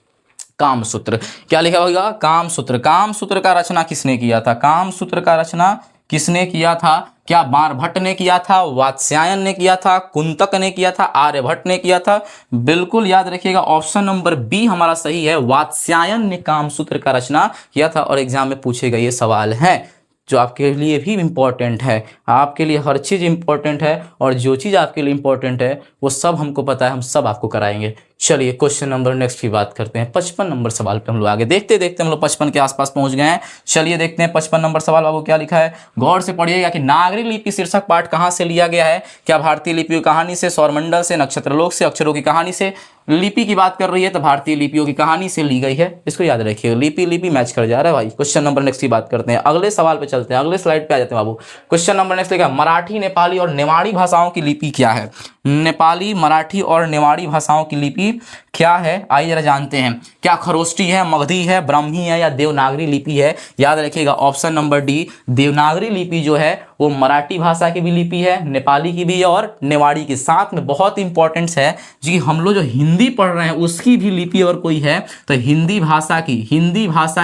कामसूत्र, क्या लिखा होगा, कामसूत्र। कामसूत्र का रचना किसने किया था, कामसूत्र का रचना किसने किया था। क्या बाणभट्ट ने किया था, वात्स्यायन ने किया था, कुंतक ने किया था, आर्यभट्ट ने किया था। बिल्कुल याद रखिएगा ऑप्शन नंबर बी हमारा सही है, वात्स्यायन ने कामसूत्र का रचना किया था और एग्जाम में पूछे गए ये सवाल हैं जो आपके लिए भी इम्पोर्टेंट है। आपके लिए हर चीज़ इम्पोर्टेंट है और जो चीज़ आपके लिए इम्पोर्टेंट है वो सब हमको पता है, हम सब आपको कराएंगे। चलिए क्वेश्चन नंबर नेक्स्ट की बात करते हैं। 55 नंबर सवाल पे हम लोग आगे देखते देखते हम लोग 55 के आसपास पहुंच गए हैं। चलिए देखते हैं 55 नंबर सवाल बाबू क्या लिखा है, गौर से पढ़िएगा कि नागरी लिपि शीर्षक पाठ कहाँ से लिया गया है। क्या भारतीय लिपियों की कहानी से, सौरमंडल से, नक्षत्रलोक से, अक्षरों की कहानी से। लिपि की बात कर रही है तो भारतीय लिपियों की कहानी से ली गई है, इसको याद रखिए। लिपि मैच कर जा रहा है भाई। क्वेश्चन नंबर नेक्स्ट की बात करते हैं, अगले सवाल पे चलते हैं, अगले स्लाइड पे आ जाते हैं बाबू। क्वेश्चन नंबर नेक्स्ट लिखा मराठी, नेपाली और नेवाड़ी भाषाओं की लिपि क्या है। नेपाली, मराठी और नेवाड़ी भाषाओं की लिपि क्या है, आइए जरा जानते हैं। क्या खरोष्टी है, मगधी है, ब्राह्मी है या देवनागरी लिपि है। याद रखिएगा ऑप्शन नंबर डी, देवनागरी लिपि जो है वो मराठी भाषा की भी लिपि है, नेपाली की भी है और नेवाड़ी की। साथ में बहुत इंपॉर्टेंट है जी, हम लोग जो हिंदी पढ़ रहे हैं उसकी भी लिपि और कोई है तो हिंदी भाषा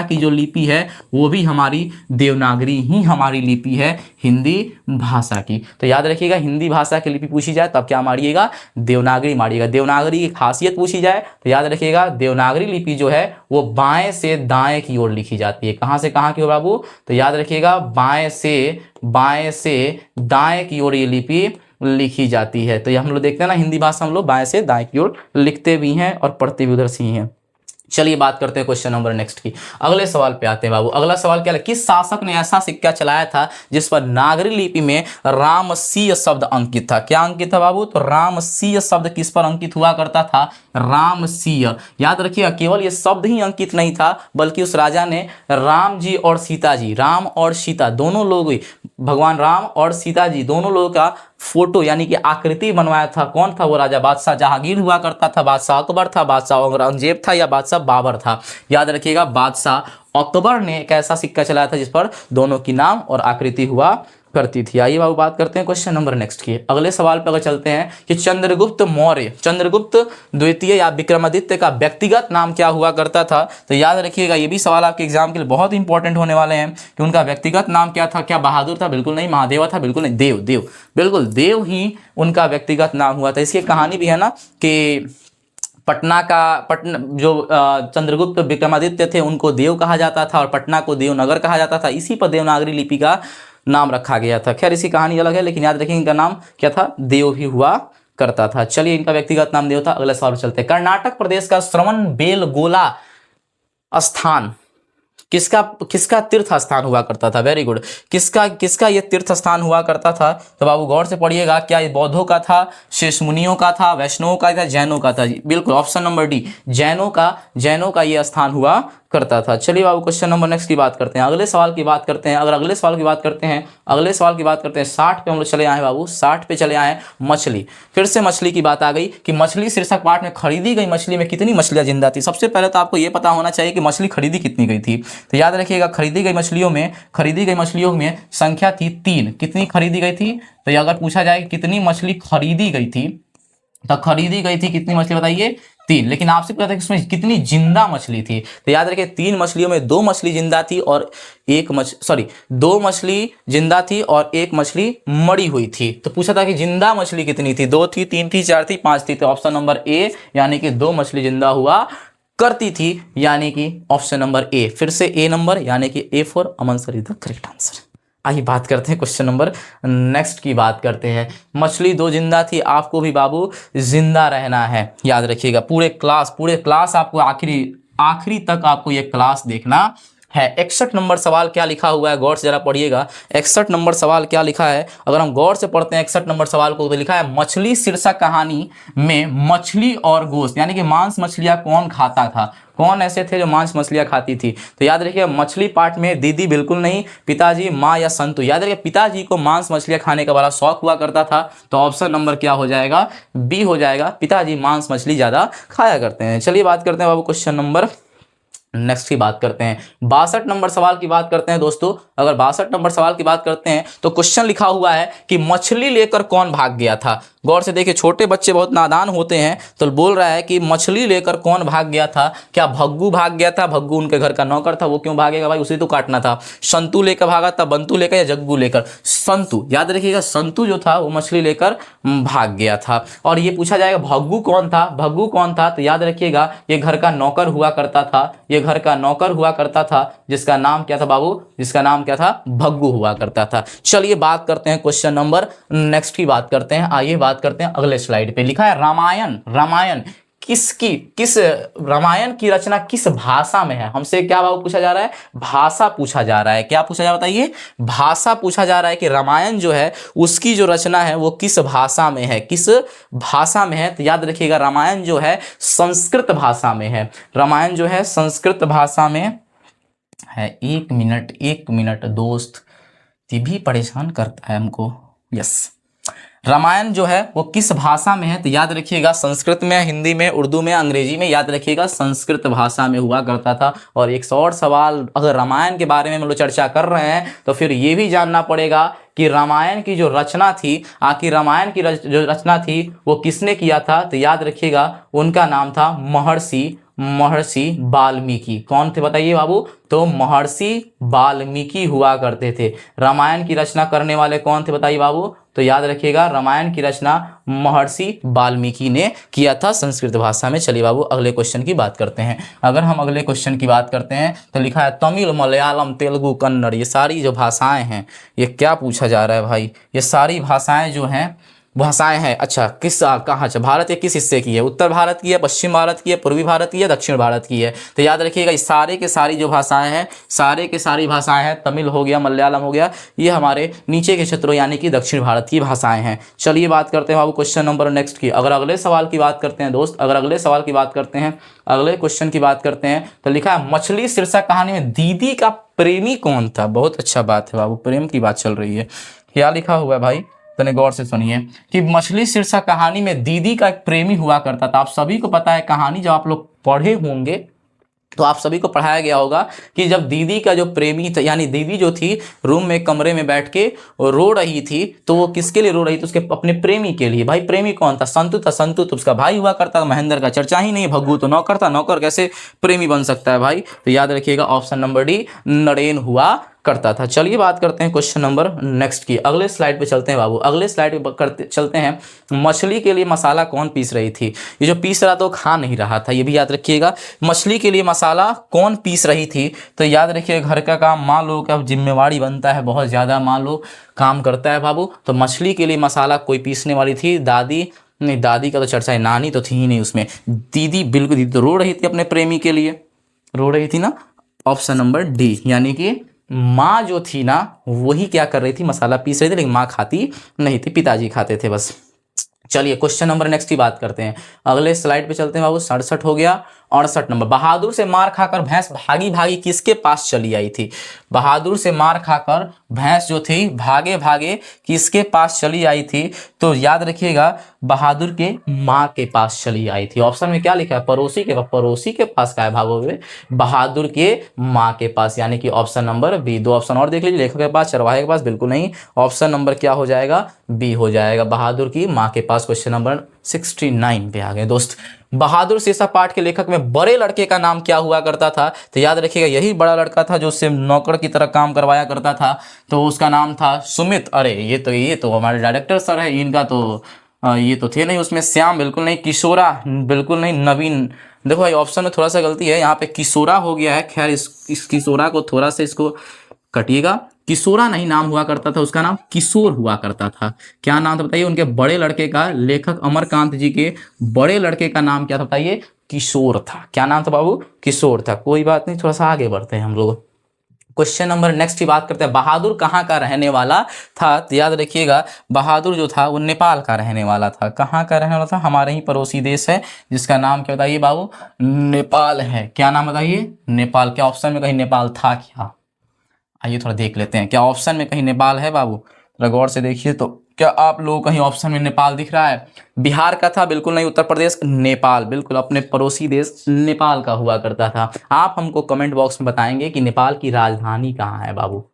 की जो लिपि है वो भी हमारी देवनागरी ही हमारी लिपि है, हिंदी भाषा की। तो याद रखिएगा हिंदी भाषा की लिपि पूछी जाए तब क्या मारिएगा, देवनागरी मारिएगा। देवनागरी की खासियत पूछी जाए तो याद रखिएगा देवनागरी लिपि जो है वो बाएं से दाएं की ओर लिखी जाती है। कहां से कहां की ओर बाबू? तो याद रखिएगा बाएं से दाएं की ओर ये लिपि लिखी जाती है। तो ये हम लोग देखते हैं ना, हिंदी भाषा हम लोग बाएं से दाएं की ओर लिखते भी हैं और पढ़ते भी उधर से ही हैं। चलिए बात करते हैं क्वेश्चन नंबर नेक्स्ट की। अगले सवाल पे आते हैं बाबू। अगला सवाल क्या है? किस शासक ने ऐसा सिक्का चलाया था जिस पर नागरी लिपि में रामसीय शब्द अंकित था? क्या अंकित था बाबू? तो रामसीय शब्द किस पर अंकित हुआ करता था? रामसीय। याद रखिएगा केवल ये शब्द ही अंकित नहीं था, बल्कि उस राजा ने राम जी और सीता जी, राम और सीता दोनों लोग, भगवान राम और सीता जी दोनों लोगों का फोटो यानी कि आकृति बनवाया था। कौन था वो राजा? बादशाह जहांगीर हुआ करता था, बादशाह अकबर था, बादशाह औरंगजेब था, या बादशाह बाबर था? याद रखिएगा बादशाह अकबर ने एक ऐसा सिक्का चलाया था जिस पर दोनों की नाम और आकृति हुआ करती थी। आइए बाबू बात करते हैं क्वेश्चन नंबर नेक्स्ट की। अगले सवाल पर अगर चलते हैं कि चंद्रगुप्त मौर्य, चंद्रगुप्त द्वितीय या विक्रमादित्य का व्यक्तिगत नाम क्या हुआ करता था? तो याद रखिएगा ये भी सवाल आपके एग्जाम के लिए बहुत इंपॉर्टेंट होने वाले हैं कि उनका व्यक्तिगत नाम क्या था। क्या बहादुर था? बिल्कुल नहीं। महादेवा था? बिल्कुल नहीं। देव, देव, बिल्कुल देव ही उनका व्यक्तिगत नाम हुआ था। इसकी कहानी भी है ना कि पटना जो चंद्रगुप्त विक्रमादित्य थे उनको देव कहा जाता था और पटना को देवनगर कहा जाता था। इसी पर देवनागरी लिपि का नाम रखा गया था। खैर इसकी कहानी अलग है, लेकिन याद रखिए इनका नाम क्या था? देव ही हुआ करता था। चलिए इनका व्यक्तिगत नाम देव था। अगले सवाल चलते हैं। कर्नाटक प्रदेश का श्रवण बेलगोला स्थान किसका तीर्थ स्थान हुआ करता था? Very good. किसका ये तीर्थ स्थान हुआ करता था? तो बाबू गौर से पढ़िएगा। क्या ये बौद्धों का था, शेष मुनियों का था, वैष्णवों का था, जैनों का था? बिल्कुल ऑप्शन नंबर डी, जैनों का ये स्थान हुआ करता था। चलिए बाबू क्वेश्चन नंबर नेक्स्ट की बात करते हैं। अगले सवाल की बात करते हैं। अगले सवाल की बात करते हैं 60 पे हम लोग चले आए बाबू। 60 पे चले आए। मछली, फिर से मछली की बात आ गई कि मछली शीर्षक पाठ में खरीदी गई मछली में कितनी मछलियां जिंदा थी? सबसे पहले तो आपको यह पता होना चाहिए कि मछली खरीदी कितनी गई थी। तो याद रखिएगा खरीदी गई मछलियों में संख्या थी 3। कितनी खरीदी गई थी? तो ये अगर पूछा जाए कितनी मछली खरीदी गई थी, तो खरीदी गई थी कितनी मछली बताइए? 3। लेकिन आपसे पूछा था कि इसमें कितनी जिंदा मछली थी? तो याद रखिए 3 मछलियों में 2 मछली जिंदा थी और 2 मछली जिंदा थी और 1 मछली मरी हुई थी। तो पूछा था कि जिंदा मछली कितनी थी? 2 थी, 3 थी, 4 थी, 5 थी? तो ऑप्शन नंबर ए यानी कि 2 मछली जिंदा हुआ करती थी, यानी कि ऑप्शन नंबर ए। फिर से ए नंबर यानी कि A for Aman sir is the correct answer. आइए बात करते हैं क्वेश्चन नंबर नेक्स्ट की बात करते हैं। मछली 2 जिंदा थी, आपको भी बाबू जिंदा रहना है। याद रखिएगा पूरे क्लास आपको आखिरी तक आपको ये क्लास देखना है। 61 नंबर सवाल क्या लिखा हुआ है गौर से जरा पढ़िएगा। 61 नंबर सवाल क्या लिखा है? अगर हम गौर से पढ़ते हैं 61 नंबर सवाल को, तो लिखा है मछली शीर्षक कहानी में मछली और गोश्त यानी कि मांस मछलियां कौन खाता था? कौन ऐसे थे जो मांस मछलियां खाती थी? तो याद रखिए मछली पार्ट में दीदी बिल्कुल नहीं, पिताजी, माँ या संतु। याद रखिए पिताजी को मांस मछलियां खाने का बड़ा शौक हुआ करता था। तो ऑप्शन नंबर क्या हो जाएगा? बी हो जाएगा। पिताजी मांस मछली ज्यादा खाया करते हैं। चलिए बात करते हैं बाबू क्वेश्चन नंबर नेक्स्ट की बात करते हैं। 62 नंबर सवाल की बात करते हैं दोस्तों। अगर 62 नंबर सवाल की बात करते हैं तो क्वेश्चन लिखा हुआ है कि मछली लेकर कौन भाग गया था? गौर से देखिए छोटे बच्चे बहुत नादान होते हैं, तो बोल रहा है कि मछली लेकर कौन भाग गया था? क्या भग्गू भाग गया था? भग्गू उनके घर का नौकर था, वो क्यों भागेगा भाई, उसे तो काटना था। संतु लेकर भागा था, बंतु लेकर या जग्गू लेकर? संतु। याद रखिएगा संतु जो था वो मछली लेकर भाग गया था। और ये पूछा जाएगा भग्गू कौन था? भग्गू कौन था? तो याद रखिएगा ये घर का नौकर हुआ करता था। ये घर का नौकर हुआ करता था जिसका नाम क्या था बाबू? जिसका नाम क्या था? भग्गू हुआ करता था। चलिए बात करते हैं क्वेश्चन नंबर नेक्स्ट की बात करते हैं। आइए बात करते हैं अगले स्लाइड पे। लिखा है रामायण रामायण की रचना किस भाषा में है? हमसे क्या बाबू पूछा जा रहा है? भाषा पूछा जा रहा है। क्या पूछा जा रहा है बताइए? भाषा पूछा जा रहा है कि रामायण जो है उसकी जो रचना है वो किस भाषा में है? किस भाषा में है? तो याद रखिएगा रामायण जो है संस्कृत भाषा में है। रामायण जो है संस्कृत भाषा में है। एक मिनट दोस्त, ये भी परेशान करता है हमको। यस, रामायण जो है वो किस भाषा में है? तो याद रखिएगा संस्कृत में, हिंदी में, उर्दू में, अंग्रेजी में। याद रखिएगा संस्कृत भाषा में हुआ करता था। और एक और सवाल, अगर रामायण के बारे में हम लोग चर्चा कर रहे हैं तो फिर ये भी जानना पड़ेगा कि रामायण की जो रचना थी, आखिर रामायण की जो रचना थी वो किसने किया था? तो याद रखिएगा उनका नाम था महर्षि वाल्मीकि। कौन थे बताइए बाबू? तो महर्षि वाल्मीकि हुआ करते थे। रामायण की रचना करने वाले कौन थे बताइए बाबू? तो याद रखिएगा रामायण की रचना महर्षि वाल्मीकि ने किया था संस्कृत भाषा में। चलिए बाबू अगले क्वेश्चन की बात करते हैं। अगर हम अगले क्वेश्चन की बात करते हैं तो लिखा है तमिल, मलयालम, तेलुगु, कन्नड़, ये सारी जो भाषाएं हैं, ये क्या पूछा जा रहा है भाई, ये सारी भाषाएं जो हैं भाषाएं हैं, अच्छा किस कहाँ से, भारत के किस हिस्से की है, उत्तर भारत की है, पश्चिम भारत की है, पूर्वी भारत की है, दक्षिण भारत की है। तो याद रखिएगा इस सारे के सारी जो भाषाएं हैं, सारे के सारी भाषाएं हैं, तमिल हो गया, मलयालम हो गया, ये हमारे नीचे के क्षेत्रों यानी कि दक्षिण भारत की भाषाएं हैं। चलिए बात करते हैं बाबू क्वेश्चन नंबर नेक्स्ट की। अगर अगले सवाल की बात करते हैं दोस्त, अगर अगले सवाल की बात करते हैं, अगले क्वेश्चन की बात करते हैं तो लिखा है मछली शीर्षक कहानी में दीदी का प्रेमी कौन था। बहुत अच्छा बात है बाबू, प्रेम की बात चल रही है। क्या लिखा हुआ है भाई, तने गौर से सुनिए कि मछली शीर्षक कहानी में दीदी का एक प्रेमी हुआ करता था। आप सभी को पता है कहानी, जब आप लोग पढ़े होंगे तो आप सभी को पढ़ाया गया होगा कि जब दीदी का जो प्रेमी था, यानी दीदी जो थी रूम में कमरे में बैठ के रो रही थी, तो वो किसके लिए रो रही थी, उसके अपने प्रेमी के लिए। भाई प्रेमी कौन था, संतु था। संतु तो उसका भाई हुआ करता था, महेंद्र का चर्चा ही नहीं, भग्गू तो नौकर था, नौकर कैसे प्रेमी बन सकता है भाई। तो याद रखिएगा ऑप्शन नंबर डी नरेन हुआ करता था। चलिए बात करते हैं क्वेश्चन नंबर नेक्स्ट की। अगले स्लाइड पे चलते हैं बाबू, अगले स्लाइड पे करते चलते हैं। मछली के लिए मसाला कौन पीस रही थी, ये जो पीस रहा था वो खा नहीं रहा था, ये भी याद रखिएगा। मछली के लिए मसाला कौन पीस रही थी, तो याद रखिए घर का काम माँ लोग का जिम्मेवारी बनता है, बहुत ज़्यादा माँ लोग काम करता है बाबू। तो मछली के लिए मसाला कोई पीसने वाली थी, दादी नहीं, दादी का तो चर्चा है, नानी तो थी ही नहीं उसमें, दीदी बिल्कुल, दीदी तो रो रही थी अपने प्रेमी के लिए, रो रही थी ना। ऑप्शन नंबर डी यानी कि माँ जो थी ना वही क्या कर रही थी, मसाला पीस रही थी, लेकिन माँ खाती नहीं थी, पिताजी खाते थे बस। चलिए क्वेश्चन नंबर नेक्स्ट की बात करते हैं। अगले स्लाइड पे चलते हैं बाबू, 67 हो गया। 68 नंबर, बहादुर से मार खाकर भैंस भागी भागी किसके पास चली आई थी। बहादुर से मार खाकर भैंस जो थी भागे भागे किसके पास चली आई थी, तो याद रखिएगा बहादुर के माँ के पास चली आई थी। ऑप्शन में क्या लिखा है, पड़ोसी के पास। पड़ोसी के पास का है भागोगे, बहादुर के माँ के पास, यानी कि ऑप्शन नंबर बी। दो ऑप्शन और देख लीजिए, लेखक के पास, चरवाहे के पास, बिल्कुल नहीं। ऑप्शन नंबर क्या हो जाएगा, बी हो जाएगा, बहादुर की माँ के पास। क्वेश्चन नंबर 69 पे आ गए दोस्त। बहादुर शीर्षक पाठ के लेखक में बड़े लड़के का नाम क्या हुआ करता था, तो याद रखिएगा यही बड़ा लड़का था जो उससे नौकर की तरह काम करवाया करता था, तो उसका नाम था सुमित। अरे ये तो हमारे डायरेक्टर सर है, इनका तो ये तो थे नहीं उसमें, श्याम बिल्कुल नहीं, किशोरा बिल्कुल नहीं, नवीन। देखो भाई ऑप्शन में थोड़ा सा गलती है, यहाँ पे किशोरा हो गया है। खैर इस किशोरा को थोड़ा सा इसको कटिएगा, किशोरा नहीं नाम हुआ करता था, उसका नाम किशोर हुआ करता था। क्या नाम था बताइए उनके बड़े लड़के का, लेखक अमरकांत जी के बड़े लड़के का नाम क्या था बताइए, किशोर था। क्या नाम था बाबू, किशोर था। कोई बात नहीं, थोड़ा सा आगे बढ़ते हैं हम लोग। क्वेश्चन नंबर नेक्स्ट की बात करते हैं, बहादुर कहाँ का रहने वाला था, तो याद रखिएगा बहादुर जो था वो नेपाल का रहने वाला था। कहाँ का रहने वाला था, हमारे ही पड़ोसी देश है जिसका नाम क्या बताइए बाबू, नेपाल है। क्या नाम बताइए, नेपाल। क्या ऑप्शन में कहीं नेपाल था क्या, आइए थोड़ा देख लेते हैं, क्या ऑप्शन में कहीं नेपाल है बाबू, थोड़ा गौर से देखिए। तो क्या आप लोगों को कहीं ऑप्शन में नेपाल दिख रहा है, बिहार का था बिल्कुल नहीं, उत्तर प्रदेश, नेपाल बिल्कुल अपने पड़ोसी देश नेपाल का हुआ करता था। आप हमको कमेंट बॉक्स में बताएंगे कि नेपाल की राजधानी कहाँ है बाबू,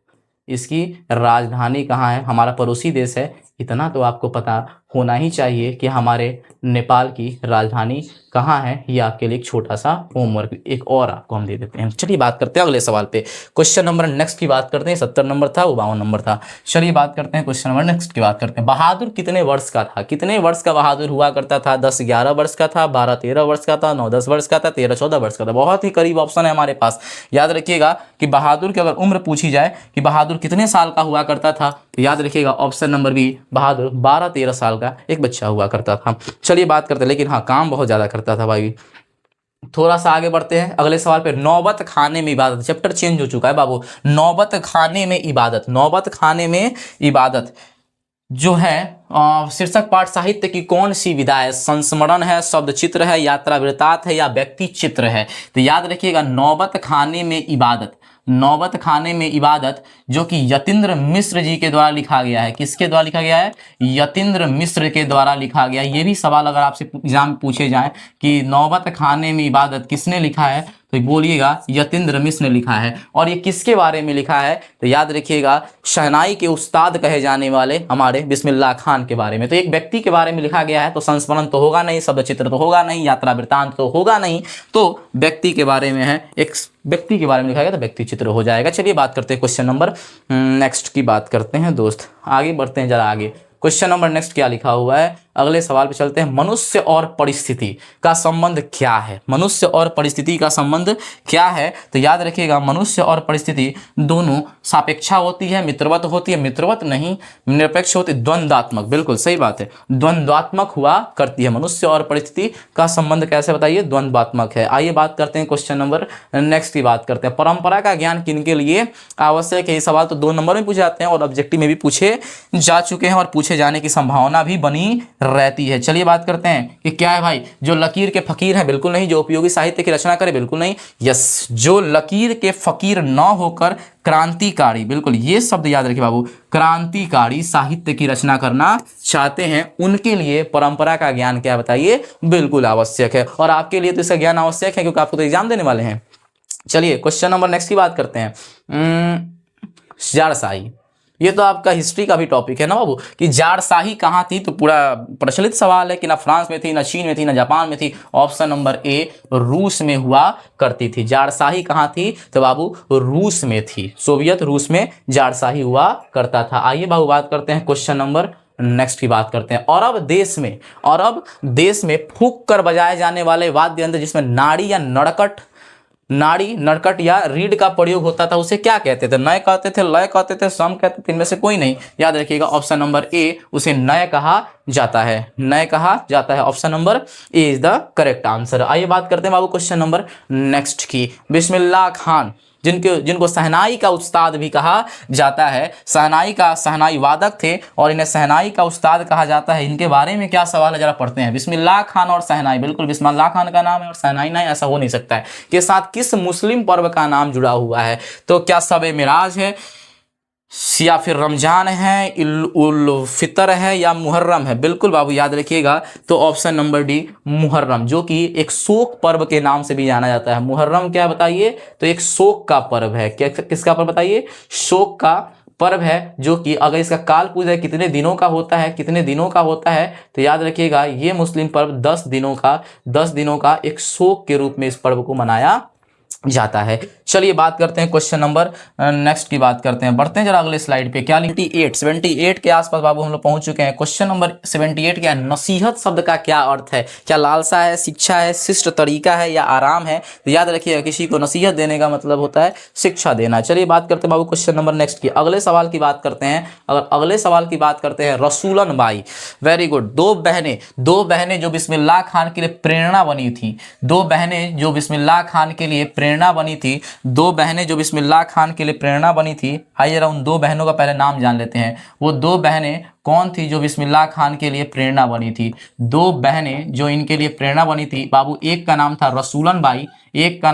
इसकी राजधानी कहाँ है, हमारा पड़ोसी देश है, इतना तो आपको पता होना ही चाहिए कि हमारे नेपाल की राजधानी कहाँ है। ये आपके लिए एक छोटा सा होमवर्क एक और आपको हम दे देते हैं। चलिए बात करते हैं अगले सवाल पे। क्वेश्चन नंबर नेक्स्ट की बात करते हैं, 70 नंबर था, 52 नंबर था। चलिए बात करते हैं क्वेश्चन नंबर नेक्स्ट की बात करते हैं। बहादुर कितने वर्ष का था, कितने वर्ष का बहादुर हुआ करता था, 10-11 वर्ष का था, 12-13 वर्ष का था, 9-10 वर्ष का था, 13-14 वर्ष का था। बहुत ही करीब ऑप्शन है हमारे पास। याद रखिएगा कि बहादुर की अगर उम्र पूछी जाए कि बहादुर कितने साल का हुआ करता था, तो याद रखिएगा ऑप्शन नंबर बी, बहादुर 12-13 साल का एक बच्चा हुआ करता था। चलिए बात करते हैं, लेकिन हाँ काम बहुत ज्यादा करता था भाई। थोड़ा सा आगे बढ़ते हैं अगले सवाल पे। नौबत खाने में इबादत, चैप्टर चेंज हो चुका है बाबू। नौबत खाने में इबादत, नौबत खाने में इबादत जो है शीर्षक पाठ साहित्य की कौन सी विधा है, संस्मरण है, शब्द चित्र है, यात्रा वृत्तांत है या व्यक्ति चित्र है। तो याद रखिएगा नौबत खाने में इबादत, नौबत खाने में इबादत जो कि यतीन्द्र मिश्र जी के द्वारा लिखा गया है। किसके द्वारा लिखा गया है, यतीन्द्र मिश्र के द्वारा लिखा गया। ये भी सवाल अगर आपसे एग्जाम में पूछे जाए कि नौबत खाने में इबादत किसने लिखा है, तो बोलिएगा यतीन्द्र मिश्र ने लिखा है। और ये किसके बारे में लिखा है, तो याद रखिएगा शहनाई के उस्ताद कहे जाने वाले हमारे बिस्मिल्लाह खान के बारे में। तो एक व्यक्ति के बारे में लिखा गया है, तो संस्मरण तो होगा नहीं, शब्द चित्र तो होगा नहीं, यात्रा वृत्तांत तो होगा नहीं, तो व्यक्ति के बारे में है, एक व्यक्ति के बारे में लिखा गया तो व्यक्ति चित्र हो जाएगा। चलिए बात करते हैं क्वेश्चन नंबर नेक्स्ट की बात करते हैं दोस्त, आगे बढ़ते हैं जरा आगे। क्वेश्चन नंबर नेक्स्ट क्या लिखा हुआ है, अगले सवाल पे चलते हैं। मनुष्य और परिस्थिति का संबंध क्या है? मनुष्य और परिस्थिति का संबंध क्या है? तो याद रखिएगा, मनुष्य और परिस्थिति दोनों सापेक्षा होती है, मित्रवत होती है, मित्रवत नहीं, निरपेक्ष होती, द्वंद्वात्मक, बिल्कुल सही बात है, द्वंद्वात्मक हुआ करती है। मनुष्य और परिस्थिति का संबंध कैसे बताइए? द्वंद्वात्मक है। आइए बात करते हैं क्वेश्चन नंबर नेक्स्ट की बात करते हैं। परंपरा का ज्ञान किनके लिए आवश्यक है? ये सवाल तो 2 नंबर में पूछे जाते हैं और ऑब्जेक्टिव में भी पूछे जा चुके हैं और पूछे जाने की संभावना भी बनी रहती है। चलिए बात करते हैं कि क्या है भाई, जो लकीर के फकीर हैं, बिल्कुल नहीं। जो उपयोगी साहित्य की रचना करे, बिल्कुल नहीं। यस, जो लकीर के फकीर न होकर क्रांतिकारी, बिल्कुल ये शब्द याद रखिए बाबू, क्रांतिकारी साहित्य की रचना करना चाहते हैं, उनके लिए परंपरा का ज्ञान क्या बताइए? बिल्कुल आवश्यक है। और आपके लिए तो इसका ज्ञान आवश्यक है क्योंकि आपको तो एग्जाम देने वाले हैं। चलिए क्वेश्चन नंबर नेक्स्ट की बात करते हैं। जारशाही, ये तो आपका हिस्ट्री का भी टॉपिक है ना बाबू, कि जारशाही कहाँ थी? तो पूरा प्रचलित सवाल है कि ना फ्रांस में थी, ना चीन में थी, ना जापान में थी। ऑप्शन नंबर ए रूस में हुआ करती थी। जारशाही कहाँ थी? तो बाबू रूस में थी, सोवियत रूस में जारशाही हुआ करता था। आइए बाबू बात करते हैं क्वेश्चन नंबर नेक्स्ट की बात करते हैं। अरब देश में फूंक कर बजाए जाने वाले वाद्य यंत्र जिसमें नाड़ी नड़कट या रीड का प्रयोग होता था, उसे क्या कहते थे? नय कहते थे, लय कहते थे, सम कहते थे, इनमें से कोई नहीं। याद रखिएगा ऑप्शन नंबर ए, उसे नय कहा जाता है, नय कहा जाता है। Option number A is the correct answer. आइए बात करते हैं बाबू क्वेश्चन नंबर नेक्स्ट की। बिस्मिल्लाह खान, जिनको शहनाई का उस्ताद भी कहा जाता है, शहनाई वादक थे और इन्हें शहनाई का उस्ताद कहा जाता है। इनके बारे में क्या सवाल है, जरा पढ़ते हैं। बिस्मिल्लाह खान और शहनाई, बिल्कुल बिस्मिल्लाह खान का नाम है और शहनाई नहीं, ऐसा हो नहीं सकता है। के साथ किस मुस्लिम पर्व का नाम जुड़ा हुआ है? तो क्या शब मिराज है, या फिर रमजान है, उल फितर है, या मुहर्रम है? बिल्कुल बाबू याद रखिएगा, तो ऑप्शन नंबर डी मुहर्रम, जो कि एक शोक पर्व के नाम से भी जाना जाता है। मुहर्रम क्या बताइए? तो एक शोक का पर्व है। क्या किसका पर्व बताइए? शोक का पर्व है, जो कि अगर इसका काल पूजा कितने दिनों का होता है, तो याद रखिएगा ये मुस्लिम पर्व 10 दिनों का एक शोक के रूप में इस पर्व को मनाया जाता है। चलिए बात करते हैं क्वेश्चन नंबर नेक्स्ट की बात करते हैं। बढ़ते हैं जरा अगले स्लाइड पे। क्या 78 के आसपास बाबू हम लोग पहुंच चुके हैं। क्वेश्चन नंबर 78 क्या है? नसीहत शब्द का क्या अर्थ है? क्या लालसा है, शिक्षा है, शिष्ट तरीका है, या आराम है? तो याद रखिएगा किसी को नसीहत देने का मतलब होता है शिक्षा देना। चलिए बात करते हैं बाबू क्वेश्चन नंबर नेक्स्ट की। अगले सवाल की बात करते हैं। अगर अगले सवाल की बात करते हैं, रसूलन बाई, वेरी गुड। दो बहनें जो बिस्मिल्लाह खान के लिए प्रेरणा बनी थी, दो बहनें जो बिस्मिल्लाह खान के लिए प्रेरणा बनी थी। आइए जरा उन 2 बहनों का पहले नाम जान लेते हैं। वो 2 बहनें कौन थी जो बिस्मिल्लाह खान के लिए प्रेरणा बनी थी? 2 बहनें जो इनके लिए प्रेरणा बनी थी बाबू, एक का नाम था रसूलन बाई, क्या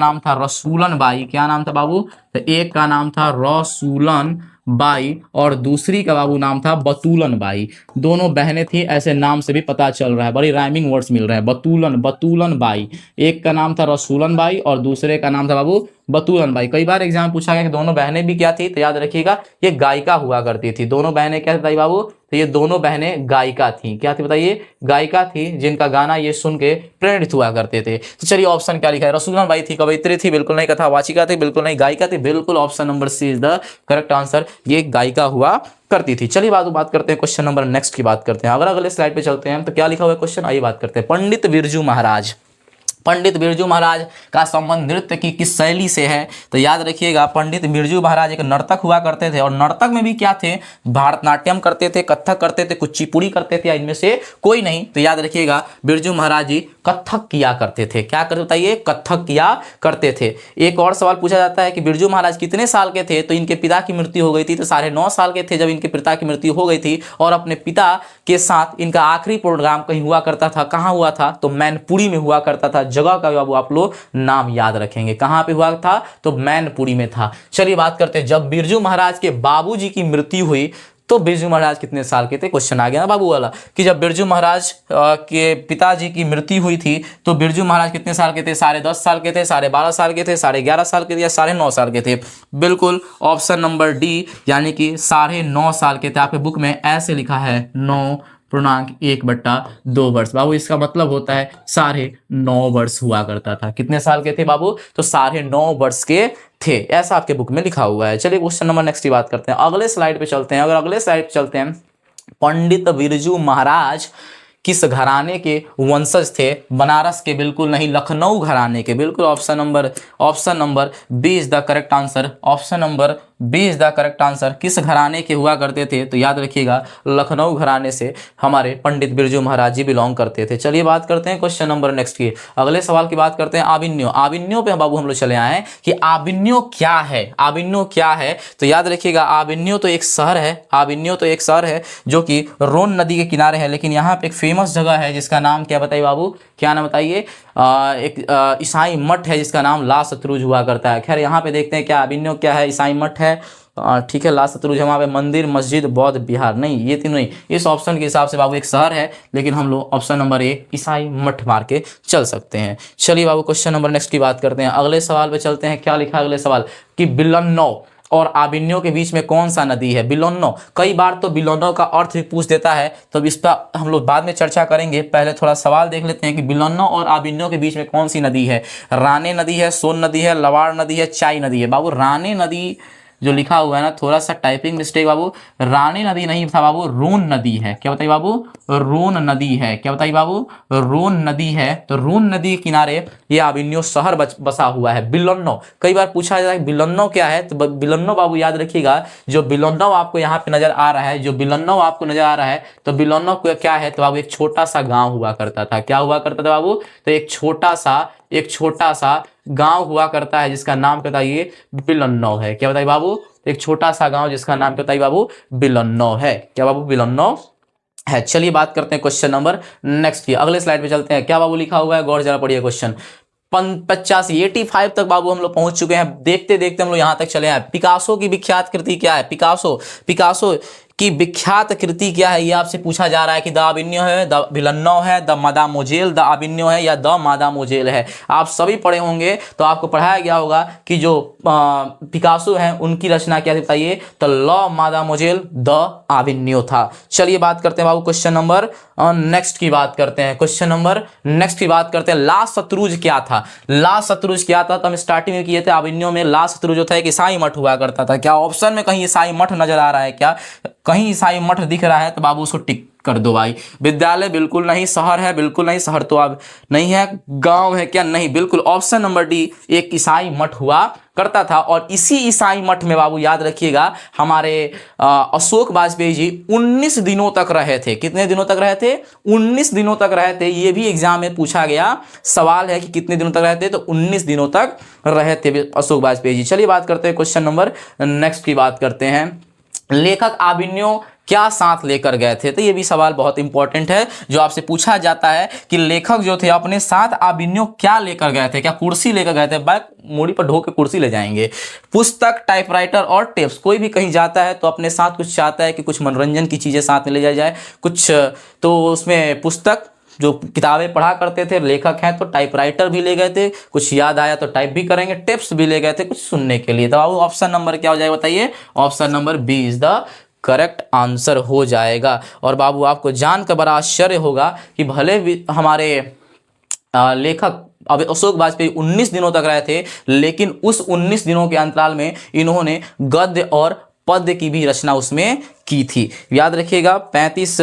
नाम था बाबू? तो एक का नाम था रसूलन बाई और दूसरी का बाबू नाम था बतूलन बाई। दोनों बहनें थी, ऐसे नाम से भी पता चल रहा है, बड़ी राइमिंग वर्ड्स मिल रहे हैं। बतूलन बाई, एक का नाम था रसूलन बाई और दूसरे का नाम था बाबू बतूलन बाई। कई बार एग्जाम पूछा गया कि दोनों बहनें भी क्या थी, तो याद रखिएगा ये गायिका हुआ करती थी। दोनों बहनें क्या थी बाबू? तो ये दोनों बहनें गायिका थी। क्या थी बताइए? गायिका थी, जिनका गाना ये सुन के प्रेरित हुआ करते थे। तो चलिए ऑप्शन क्या लिखा है? रसूलन बाई थी कवयित्री थी, बिल्कुल नहीं। कथावाचिका थी, बिल्कुल नहीं। गायिका थी, बिल्कुल option number C is the correct answer. ये गायिका हुआ करती थी। चलिए बात करते हैं क्वेश्चन नंबर नेक्स्ट की बात करते हैं। अगर अगले स्लाइड पे चलते हैं तो क्या लिखा हुआ है क्वेश्चन, आइए बात करते हैं। पंडित बिरजू महाराज का संबंध नृत्य की किस शैली से है? तो याद रखिएगा पंडित बिरजू महाराज एक नर्तक हुआ करते थे और नर्तक में भी क्या थे? भारतनाट्यम करते थे, कथक करते थे, कुचिपुड़ी करते थे, या इनमें से कोई नहीं? तो याद रखिएगा बिरजू महाराज जी कथक किया करते थे। क्या करते बताइए? कथक किया करते थे। एक और सवाल पूछा जाता है कि बिरजू महाराज कितने साल के थे? तो इनके पिता की मृत्यु हो गई थी, तो 9.5 साल के थे जब इनके पिता की मृत्यु हो गई थी। और अपने पिता के साथ इनका आखिरी प्रोग्राम कहीं हुआ करता था। कहाँ हुआ था? तो मैनपुरी में हुआ करता था। जगह का बाबू आप लोग नाम याद रखेंगे। कहाँ पे हुआ था? तो मैनपुरी में था। चलिए बात करते हैं, जब बिरजू महाराज के बाबूजी की मृत्यु हुई तो बिरजू महाराज कितने साल के थे? क्वेश्चन आ गया ना बाबू वाला, कि जब बिरजू महाराज के पिताजी की मृत्यु हुई थी तो बिरजू महाराज कितने साल के थे? 10.5 साल के थे, 12.5 साल के थे, 11.5 साल के थे, या 9.5 साल के थे? बिल्कुल ऑप्शन नंबर डी, यानी कि 9.5 साल के थे। आपके बुक में ऐसे लिखा है 9.1/2 वर्ष। बाबू इसका मतलब होता है 9.5 वर्ष हुआ करता था। कितने साल के थे बाबू? तो 9.5 वर्ष के थे, ऐसा आपके बुक में लिखा हुआ है। चलिए क्वेश्चन नंबर नेक्स्ट की बात करते हैं। अगले स्लाइड पे चलते हैं। अगर अगले स्लाइड पे चलते हैं पंडित बिरजू महाराज किस घराने के वंशज थे? बनारस के बिल्कुल नहीं, लखनऊ घराने के। बिल्कुल option number B is the correct answer. Option number B is the correct answer. किस घराने के हुआ करते थे? तो याद रखिएगा लखनऊ घराने से हमारे पंडित बिरजू महाराज जी बिलोंग करते थे। चलिए बात करते हैं क्वेश्चन नंबर नेक्स्ट की। अगले सवाल की बात करते हैं आविन्यो। आविन्यो पे बाबू हम लोग चले आए हैं कि आविन्यो क्या है। आविन्यो क्या है? तो याद रखिएगा आविन्यो तो एक शहर है। आविन्यो तो एक शहर है जो कि रोन नदी के किनारे है। लेकिन यहाँ पे एक फेमस जगह है जिसका नाम क्या बताइए बाबू, क्या नाम बताइए? एक ईसाई मठ है जिसका नाम ला सतरुज हुआ करता है। खैर यहाँ पे देखते हैं क्या आविन्यो क्या है, ईसाई मठ है, ठीक है, ला सतरुज है, वहाँ पे मंदिर, मस्जिद, बौद्ध विहार, नहीं ये तीनों नहीं। इस ऑप्शन के हिसाब से बाबू एक शहर है, लेकिन हम लोग ऑप्शन नंबर ए ईसाई मठ मार के चल सकते हैं। चलिए बाबू क्वेश्चन नंबर नेक्स्ट की बात करते हैं। अगले सवाल पे चलते हैं। क्या लिखा है अगले सवाल कि बिलन्नो और आविन्यो के बीच में कौन सा नदी है? बिलोन्नो, कई बार तो बिलोन्नो का अर्थ भी पूछ देता है, तो इस पर हम लोग बाद में चर्चा करेंगे। पहले थोड़ा सवाल देख लेते हैं कि बिलोन्नो और आविन्यो के बीच में कौन सी नदी है? राने नदी है, सोन नदी है, लवाड़ नदी है, चाई नदी है। बाबू राने नदी जो लिखा हुआ है ना, थोड़ा सा टाइपिंग मिस्टेक बाबू, रानी नदी नहीं था बाबू, रोन नदी है। क्या बताइए बाबू? रोन नदी है। क्या बताइए बाबू? रोन नदी है। तो रोन नदी के किनारे ये आविन्यो शहर बसा हुआ है। बिलोन्नो, कई बार पूछा जाता है बिलोन्नो क्या है, तो बिलोन्नो बाबू याद रखिएगा, जो बिलोन्नो आपको यहाँ पे नजर आ रहा है, जो बिलोन्नो आपको नजर आ रहा है, तो बिलोन्नो क्या है? तो बाबू एक छोटा सा गाँव हुआ करता था। क्या हुआ करता था बाबू? तो एक छोटा सा गांव हुआ करता है जिसका नाम बताइए बिलोन्नो है। क्या बताइए बाबू? एक छोटा सा गांव जिसका नाम बताइए बाबू बिलोन्नो है। क्या बाबू? बिलोन्नो है। चलिए बात करते हैं क्वेश्चन नंबर नेक्स्ट की। अगले स्लाइड पे चलते हैं। क्या बाबू लिखा हुआ है? गौर जरा पढ़िए क्वेश्चन। 85 तक बाबू हम लोग पहुंच चुके हैं। देखते देखते हम लोग यहां तक चले हैं। पिकासो की विख्यात कृति क्या है? पिकासो की विख्यात कृति क्या है, ये आपसे पूछा जा रहा है कि द आविन्यो है, द बिलन्नो है, द मादामोजेल, द आविन्यो है या द मादामोजेल है। आप सभी पढ़े होंगे तो आपको पढ़ाया गया होगा कि जो पिकासो हैं उनकी रचना क्या थी बताइए? तो ल मादामोजेल द आविन्यो था। चलिए बात करते हैं बाबू क्वेश्चन नंबर नेक्स्ट की बात करते हैं। क्वेश्चन नंबर नेक्स्ट की बात करते हैं। ला सतरुज क्या था? ला सतरुज क्या था? तो हम स्टार्टिंग में किए थे आविन्यो में ला सतरुज जो था एक ईसाई मठ हुआ करता था। क्या ऑप्शन में कहीं ईसाई मठ नजर आ रहा है? क्या कहीं ईसाई मठ दिख रहा है? तो बाबू उसको टिक कर दो भाई। विद्यालय बिल्कुल नहीं, शहर है बिल्कुल नहीं, शहर तो अब नहीं है, गांव है क्या? नहीं, बिल्कुल ऑप्शन नंबर डी एक ईसाई मठ हुआ करता था। और इसी ईसाई मठ में बाबू याद रखिएगा हमारे अशोक वाजपेयी जी 19 दिनों तक रहे थे। कितने दिनों तक रहे थे? 19 दिनों तक रहे थे। ये भी एग्जाम में पूछा गया सवाल है कि कितने दिनों तक रहे थे, तो 19 दिनों तक रहे थे अशोक वाजपेयी जी। चलिए बात करते हैं क्वेश्चन नंबर नेक्स्ट की बात करते हैं। लेखक आविन्यो क्या साथ लेकर गए थे? तो ये भी सवाल बहुत इंपॉर्टेंट है जो आपसे पूछा जाता है कि लेखक जो थे अपने साथ आविन्यो क्या लेकर गए थे? क्या कुर्सी लेकर गए थे? बैग मूड़ी पर ढो के कुर्सी ले जाएंगे? पुस्तक, टाइपराइटर और टेप्स। कोई भी कहीं जाता है तो अपने साथ कुछ चाहता है कि कुछ मनोरंजन की चीजें साथ में ले जाया जाए, कुछ तो उसमें पुस्तक जो किताबें पढ़ा करते थे, लेखक हैं तो टाइपराइटर भी ले गए थे, कुछ याद आया तो टाइप भी करेंगे, टेप्स भी ले गए थे कुछ सुनने के लिए। तो बाबू ऑप्शन नंबर क्या हो जाएगा बताइए? Option number B is the correct answer हो जाएगा। और बाबू आपको जानकर बड़ा आश्चर्य होगा कि भले भी हमारे लेखक अब अशोक वाजपेयी 19 दिनों तक रहे थे, लेकिन उस 19 दिनों के अंतराल में इन्होंने गद्य और पद्य की भी रचना उसमें की थी। याद रखिएगा 35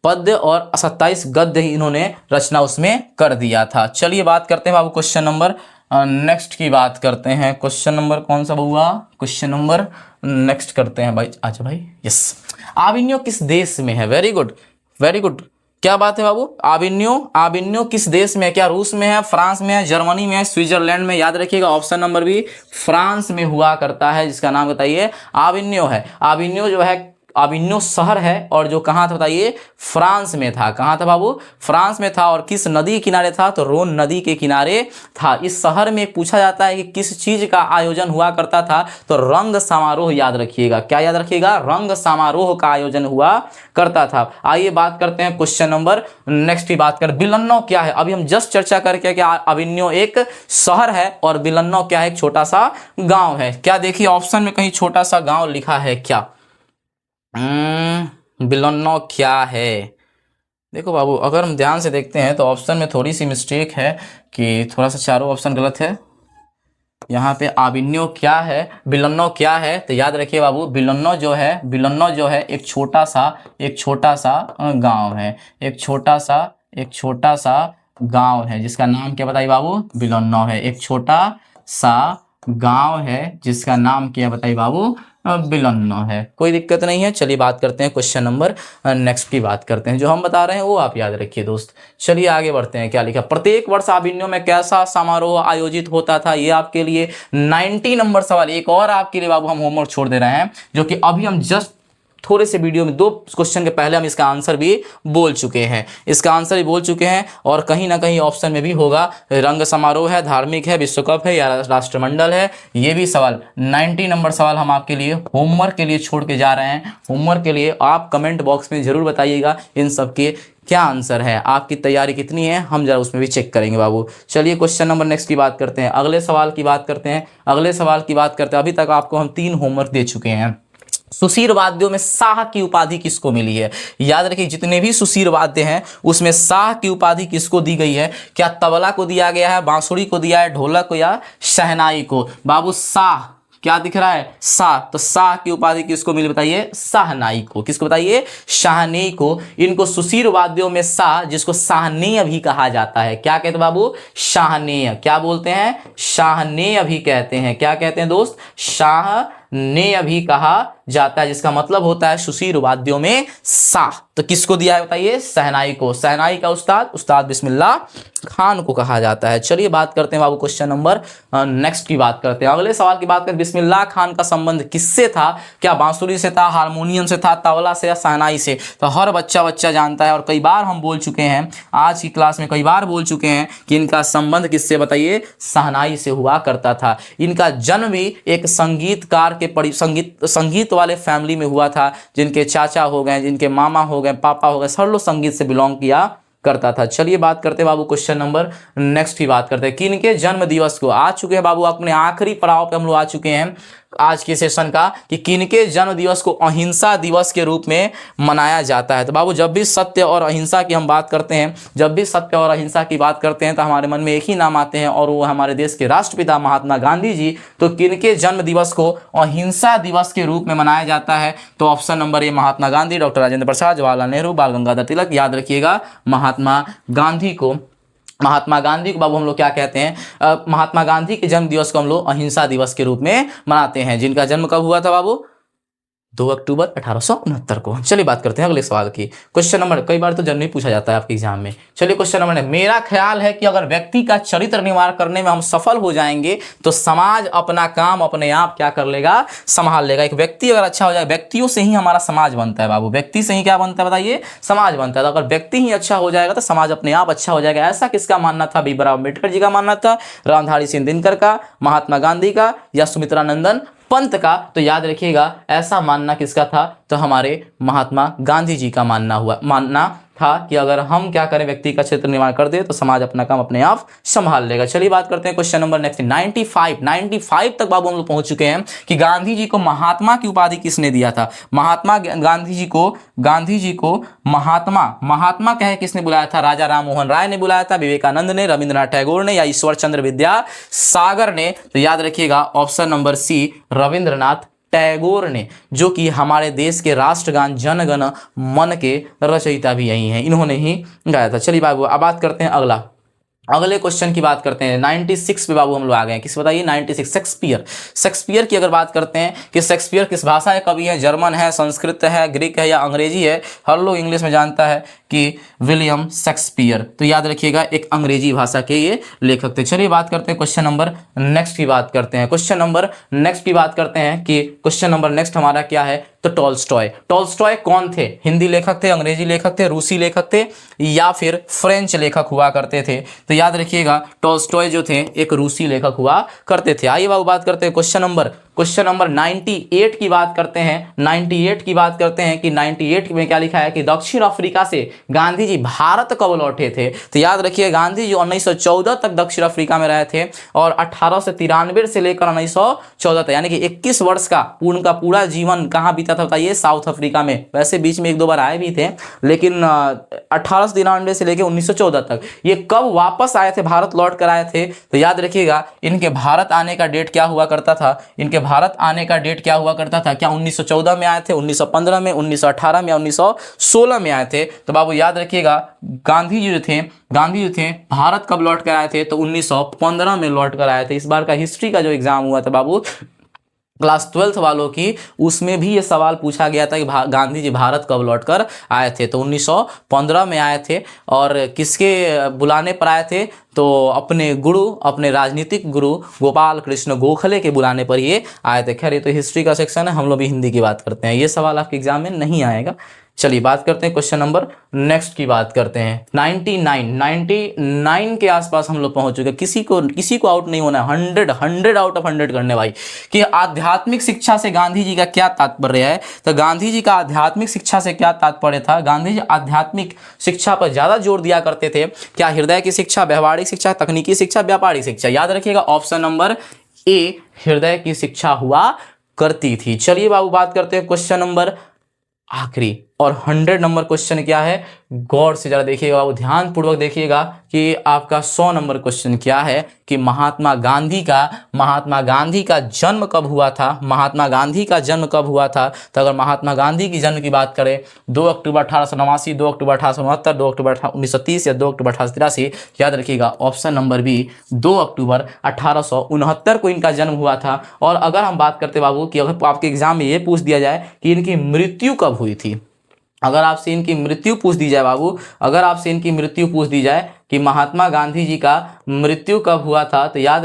पद्य और 27 गद्य इन्होंने रचना उसमें कर दिया था। चलिए बात करते हैं बाबू क्वेश्चन नंबर नेक्स्ट की बात करते हैं। क्वेश्चन नंबर कौन सा हुआ? क्वेश्चन नंबर नेक्स्ट करते हैं भाई। अच्छा भाई, यस। आविन्यो किस देश में है? Very good, very good. क्या बात है बाबू? आविन्यो किस देश में है? क्या रूस में है, फ्रांस में है, जर्मनी में है, स्विट्जरलैंड में? याद रखिएगा ऑप्शन नंबर बी फ्रांस में हुआ करता है, जिसका नाम बताइए आविन्यो है। आविन्यो जो है आविन्यो शहर है और जो कहाँ था बताइए? फ्रांस में था। कहाँ था बाबू? फ्रांस में था। और किस नदी के किनारे था? तो रोन नदी के किनारे था। इस शहर में पूछा जाता है कि किस चीज का आयोजन हुआ करता था? तो रंग समारोह। याद रखिएगा, क्या याद रखिएगा? रंग समारोह का आयोजन हुआ करता था। आइए बात करते हैं क्वेश्चन नंबर नेक्स्ट की बात कर। बिलन्नो क्या है? अभी हम जस्ट चर्चा करके क्या आविन्यो एक शहर है और बिलन्नो क्या है? एक छोटा सा गाँव है। क्या देखिए ऑप्शन में कहीं छोटा सा गाँव लिखा है क्या? बिलोन्नो क्या है? देखो बाबू अगर हम ध्यान से देखते हैं तो ऑप्शन में थोड़ी सी मिस्टेक है कि थोड़ा सा चारों ऑप्शन गलत है। यहाँ पे आबिन्यो क्या है, बिलन्नो क्या है, तो याद रखिए बाबू बिलन्नो जो है एक छोटा सा गांव है, एक छोटा सा गांव है जिसका नाम क्या बताइए बाबू, बिलन्नो है। एक छोटा सा गांव है जिसका नाम क्या बताइए बाबू, बिलन्नो है। कोई दिक्कत नहीं है। चलिए बात करते हैं क्वेश्चन नंबर नेक्स्ट की बात करते हैं। जो हम बता रहे हैं वो आप याद रखिए दोस्त। चलिए आगे बढ़ते हैं। क्या लिखा, प्रत्येक वर्ष आबिन्यो में कैसा समारोह आयोजित होता था, ये आपके लिए 90 नंबर सवाल। एक और आपके लिए बाबू हम होमवर्क छोड़ दे रहे हैं, जो कि अभी हम जस्ट थोड़े से वीडियो में 2 क्वेश्चन के पहले हम इसका आंसर भी बोल चुके हैं, और कहीं ना कहीं ऑप्शन में भी होगा। रंग समारोह है, धार्मिक है, विश्व कप है या राष्ट्रमंडल है, ये भी सवाल 90 नंबर सवाल हम आपके लिए होमवर्क के लिए छोड़ के जा रहे हैं। होमवर्क के लिए आप कमेंट बॉक्स में जरूर बताइएगा इन सब के क्या आंसर है, आपकी तैयारी कितनी है, हम जरा उसमें भी चेक करेंगे बाबू। चलिए क्वेश्चन नंबर नेक्स्ट की बात करते हैं, अगले सवाल की बात करते हैं। अभी तक आपको हम 3 होमवर्क दे चुके हैं। सुशीर वाद्यों में शाह की उपाधि किसको मिली है? याद रखिए जितने भी सुशीर वाद्य हैं उसमें शाह की उपाधि किसको दी गई है? क्या तबला को दिया गया है, बांसुरी को दिया है, ढोलक को या शहनाई को? बाबू शाह, क्या दिख रहा है, शाह, तो शाह की उपाधि किसको मिली बताइए? शाहनाई को। किसको बताइए? शाहनेई को। इनको सुशीर वाद्यों में शाह, जिसको शाहनेय भी कहा जाता है। क्या कहते हैं बाबू? शाहनेय। क्या बोलते हैं? शाहनेय भी कहते हैं। क्या कहते हैं दोस्त? शाहनेय भी कहा जाता है, जिसका मतलब होता है सुशीर वाद्यों में शाह। तो किसको दिया है बताइए? शहनाई को। शहनाई का उस्ताद बिस्मिल्लाह खान को कहा जाता है। चलिए बात करते हैं बाबू क्वेश्चन नंबर नेक्स्ट की बात करते हैं। अगले सवाल की बात करें, बिस्मिल्लाह खान का संबंध किससे था? क्या बांसुरी से था, हारमोनियम से था, तबला से या शहनाई से? तो हर बच्चा जानता है और कई बार हम बोल चुके हैं, आज की क्लास में कई बार बोल चुके हैं कि इनका संबंध किससे बताइए? शहनाई से हुआ करता था। इनका जन्म भी एक संगीतकार के संगीत वाले फैमिली में हुआ था, जिनके चाचा हो गए, जिनके मामा हो गए, पापा हो गए, सब लोग संगीत से बिलोंग किया करता था। चलिए बात करते हैं बाबू क्वेश्चन नंबर नेक्स्ट की बात करते हैं। किनके जन्म दिवस को आ चुके हैं बाबू, अपने आखिरी पड़ाव पे हम लोग आ चुके हैं आज के सेशन का, कि किनके जन्म दिवस को अहिंसा दिवस के रूप में मनाया जाता है। तो बाबू जब भी सत्य और अहिंसा की हम बात करते हैं, तो हमारे मन में एक ही नाम आते हैं और वो हमारे देश के राष्ट्रपिता महात्मा गांधी जी। तो किनके जन्म दिवस को अहिंसा दिवस के रूप में मनाया जाता है? तो option number A Mahatma Gandhi, doctor Rajendra Prasad, Jawaharlal Nehru, Bal Gangadhar तिलक। याद रखिएगा महात्मा गांधी को बाबू हम लोग क्या कहते हैं? महात्मा गांधी के जन्म दिवस को हम लोग अहिंसा दिवस के रूप में मनाते हैं। जिनका जन्म कब हुआ था बाबू? 2 अक्टूबर 1869 को। चलिए बात करते हैं अगले सवाल की। क्वेश्चन नंबर, कई बार तो जनरली पूछा जाता है आपके एग्जाम में। चलिए क्वेश्चन नंबर, मेरा ख्याल है कि अगर व्यक्ति का चरित्र निर्माण करने में हम सफल हो जाएंगे तो समाज अपना काम अपने आप क्या कर लेगा? संभाल लेगा। एक व्यक्ति अगर अच्छा हो जाए, व्यक्तियों से ही हमारा समाज बनता है बाबू, व्यक्ति से ही क्या बनता है बताइए? समाज बनता है। तो अगर व्यक्ति ही अच्छा हो जाएगा तो समाज अपने आप अच्छा हो जाएगा। ऐसा किसका मानना था? भीमराव अम्बेडकर जी का मानना था, रामधारी सिंह दिनकर का, महात्मा गांधी का या सुमित्रानंदन पंत का? तो याद रखिएगा ऐसा मानना किसका था? तो हमारे महात्मा गांधी जी का मानना था कि अगर हम क्या करें, व्यक्ति का क्षेत्र निर्माण कर दे तो समाज अपना काम अपने आप संभाल लेगा। चलिए बात करते हैं क्वेश्चन नंबर नेक्स्ट। 95 तक बाबू हम लोग पहुंच चुके हैं कि गांधी जी को महात्मा की उपाधि किसने दिया था? गांधी जी को महात्मा कहे किसने बुलाया था? राजा राम मोहन राय ने बुलाया था, विवेकानंद ने, रविंद्रनाथ टैगोर ने या ईश्वर चंद्र विद्यासागर ने? तो याद रखिएगा option number C, Rabindranath Tagore ने, जो कि हमारे देश के राष्ट्रगान जन गण मन के रचयिता भी यही हैं, इन्होंने ही गाया था। चलिए बाबू अब बात करते हैं अगले क्वेश्चन की बात करते हैं। 96 पे बाबू हम लोग आ गए हैं। किस बताइए? 96 शेक्सपियर की अगर बात करते हैं कि शेक्सपियर किस भाषा के कवि है? जर्मन है, संस्कृत है, ग्रीक है या अंग्रेजी है? हर लोग इंग्लिश में जानता है कि विलियम शेक्सपियर। तो याद रखिएगा एक अंग्रेजी भाषा के ये लेखक थे। चलिए बात करते हैं क्वेश्चन नंबर नेक्स्ट की बात करते हैं। क्वेश्चन नंबर नेक्स्ट हमारा क्या है? तो टॉल्स्टॉय कौन थे? हिंदी लेखक थे, अंग्रेजी लेखक थे, रूसी लेखक थे या फिर फ्रेंच लेखक हुआ करते थे? तो याद रखिएगा टॉल्स्टॉय जो थे एक रूसी लेखक हुआ करते थे। आइए बाबू बात करते हैं क्वेश्चन नंबर 98 की बात करते हैं। 98 की बात करते हैं कि 98 में क्या लिखा है कि दक्षिण अफ्रीका से गांधी जी भारत कब लौटे थे? तो याद रखिए गांधी जी 1914 तक दक्षिण अफ्रीका में रहे थे और 1893 से लेकर 1914 तक, यानी कि 21 वर्ष का उनका पूरा जीवन कहाँ बीता जीता था बताइए? साउथ अफ्रीका में। वैसे बीच में 1-2 बार आए भी थे, लेकिन 1893 से लेकर 1914 तक। ये कब वापस आए थे, भारत लौट कर आए थे? तो याद रखिएगा, इनके भारत आने का डेट क्या हुआ करता था? इनके भारत आने का डेट क्या हुआ करता था? क्या 1914 में आए थे, 1915 में, 1918 में या 1916 में आए थे? तो बाबू याद रखिएगा, गांधी जी जो थे भारत कब लौट कर आए थे? तो 1915 में लौट कर आए थे। इस बार का हिस्ट्री का जो एग्जाम हुआ था बाबू क्लास 12th वालों की, उसमें भी ये सवाल पूछा गया था कि गांधी जी भारत कब लौटकर आए थे? तो 1915 में आए थे। और किसके बुलाने पर आए थे? तो अपने गुरु, अपने राजनीतिक गुरु गोपाल कृष्ण गोखले के बुलाने पर ये आए थे। खैर ये तो हिस्ट्री का सेक्शन है, हम लोग भी हिंदी की बात करते हैं, ये सवाल आपके एग्जाम में नहीं आएगा। चलिए बात करते हैं क्वेश्चन नंबर नेक्स्ट की बात करते हैं। 99 के आसपास हम लोग पहुंच चुके हैं। किसी को आउट नहीं होना है, 100 आउट ऑफ 100 करने भाई। कि आध्यात्मिक शिक्षा से गांधी जी का क्या तात्पर्य है? तो गांधी जी का आध्यात्मिक शिक्षा से क्या तात्पर्य था? गांधी जी आध्यात्मिक शिक्षा पर ज्यादा जोर दिया करते थे। क्या हृदय की शिक्षा, व्यवहारिक शिक्षा, तकनीकी शिक्षा, व्यापारिक शिक्षा? याद रखिएगा ऑप्शन नंबर ए हृदय की शिक्षा हुआ करती थी। चलिए बाबू बात करते हैं क्वेश्चन नंबर आखिरी और 100 नंबर क्वेश्चन क्या है? गौर से जरा देखिएगा बाबू, ध्यान पूर्वक देखिएगा कि आपका 100 नंबर क्वेश्चन क्या है कि महात्मा गांधी का जन्म कब हुआ था? महात्मा गांधी का जन्म कब हुआ था? तो अगर महात्मा गांधी की जन्म की बात करें 2 अक्टूबर 1889, 2 अक्टूबर 1869, 2 अक्टूबर 1930 या 2 अक्टूबर 1883, याद रखिएगा ऑप्शन नंबर बी 2 अक्टूबर 1869 को इनका जन्म हुआ था। और अगर हम बात करते बाबू कि अगर आपके एग्जाम में ये पूछ दिया जाए कि इनकी मृत्यु कब हुई थी, अगर आपसे इनकी मृत्यु पूछ दी जाए बाबू, अगर आपसे इनकी मृत्यु पूछ दी जाए कि महात्मा गांधी जी का मृत्यु कब हुआ था, तो याद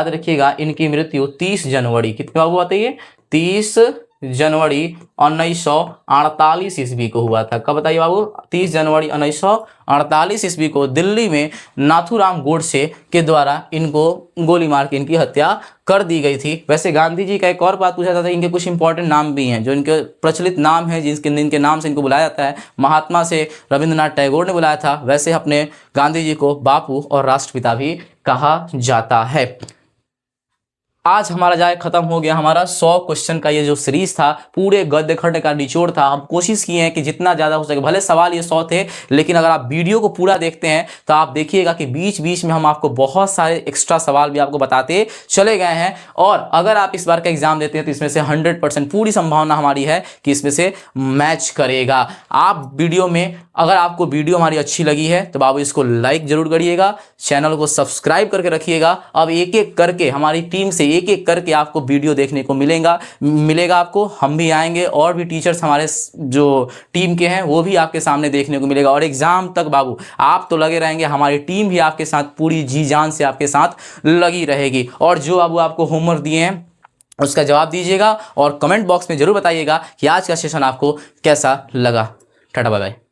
रखिएगा इनकी मृत्यु 30 जनवरी, कितने बाबू बताइए? 30 जनवरी 1948 ईस्वी को हुआ था। कब बताइए बाबू? 30 जनवरी 1948 ईस्वी को दिल्ली में नाथूराम गोडसे के द्वारा इनको गोली मार के इनकी हत्या कर दी गई थी। वैसे गांधी जी का एक और बात पूछा जाता है, इनके कुछ इंपॉर्टेंट नाम भी हैं जो इनके प्रचलित नाम हैं, जिनके नाम से इनको बुलाया जाता है। महात्मा से रविंद्रनाथ टैगोर ने बुलाया था, वैसे अपने गांधी जी को बापू और राष्ट्रपिता भी कहा जाता है। आज हमारा जाए खत्म हो गया हमारा 100 क्वेश्चन का ये जो सीरीज था, पूरे गद्य खंड का निचोड़ था। हम कोशिश किए हैं कि जितना ज्यादा हो सके, भले सवाल ये 100 थे, लेकिन अगर आप वीडियो को पूरा देखते हैं तो आप देखिएगा कि बीच बीच में हम आपको बहुत सारे एक्स्ट्रा सवाल भी आपको बताते चले गए हैं। और अगर आप इस बार का एग्जाम देते हैं तो इसमें से 100% पूरी संभावना हमारी है कि इसमें से मैच करेगा। आप वीडियो में, अगर आपको वीडियो हमारी अच्छी लगी है तो बाबू इसको लाइक जरूर करिएगा, चैनल को सब्सक्राइब करके रखिएगा। अब एक एक करके हमारी टीम से एक एक करके आपको वीडियो देखने को मिलेगा आपको। हम भी आएंगे और भी टीचर्स हमारे जो टीम के हैं वो भी आपके सामने देखने को मिलेगा। और एग्जाम तक बाबू आप तो लगे रहेंगे, हमारी टीम भी आपके साथ पूरी जी जान से आपके साथ लगी रहेगी। और जो बाबू आपको होमवर्क दिए हैं उसका जवाब दीजिएगा और कमेंट बॉक्स में जरूर बताइएगा कि आज का सेशन आपको कैसा लगा। Tata bye bye.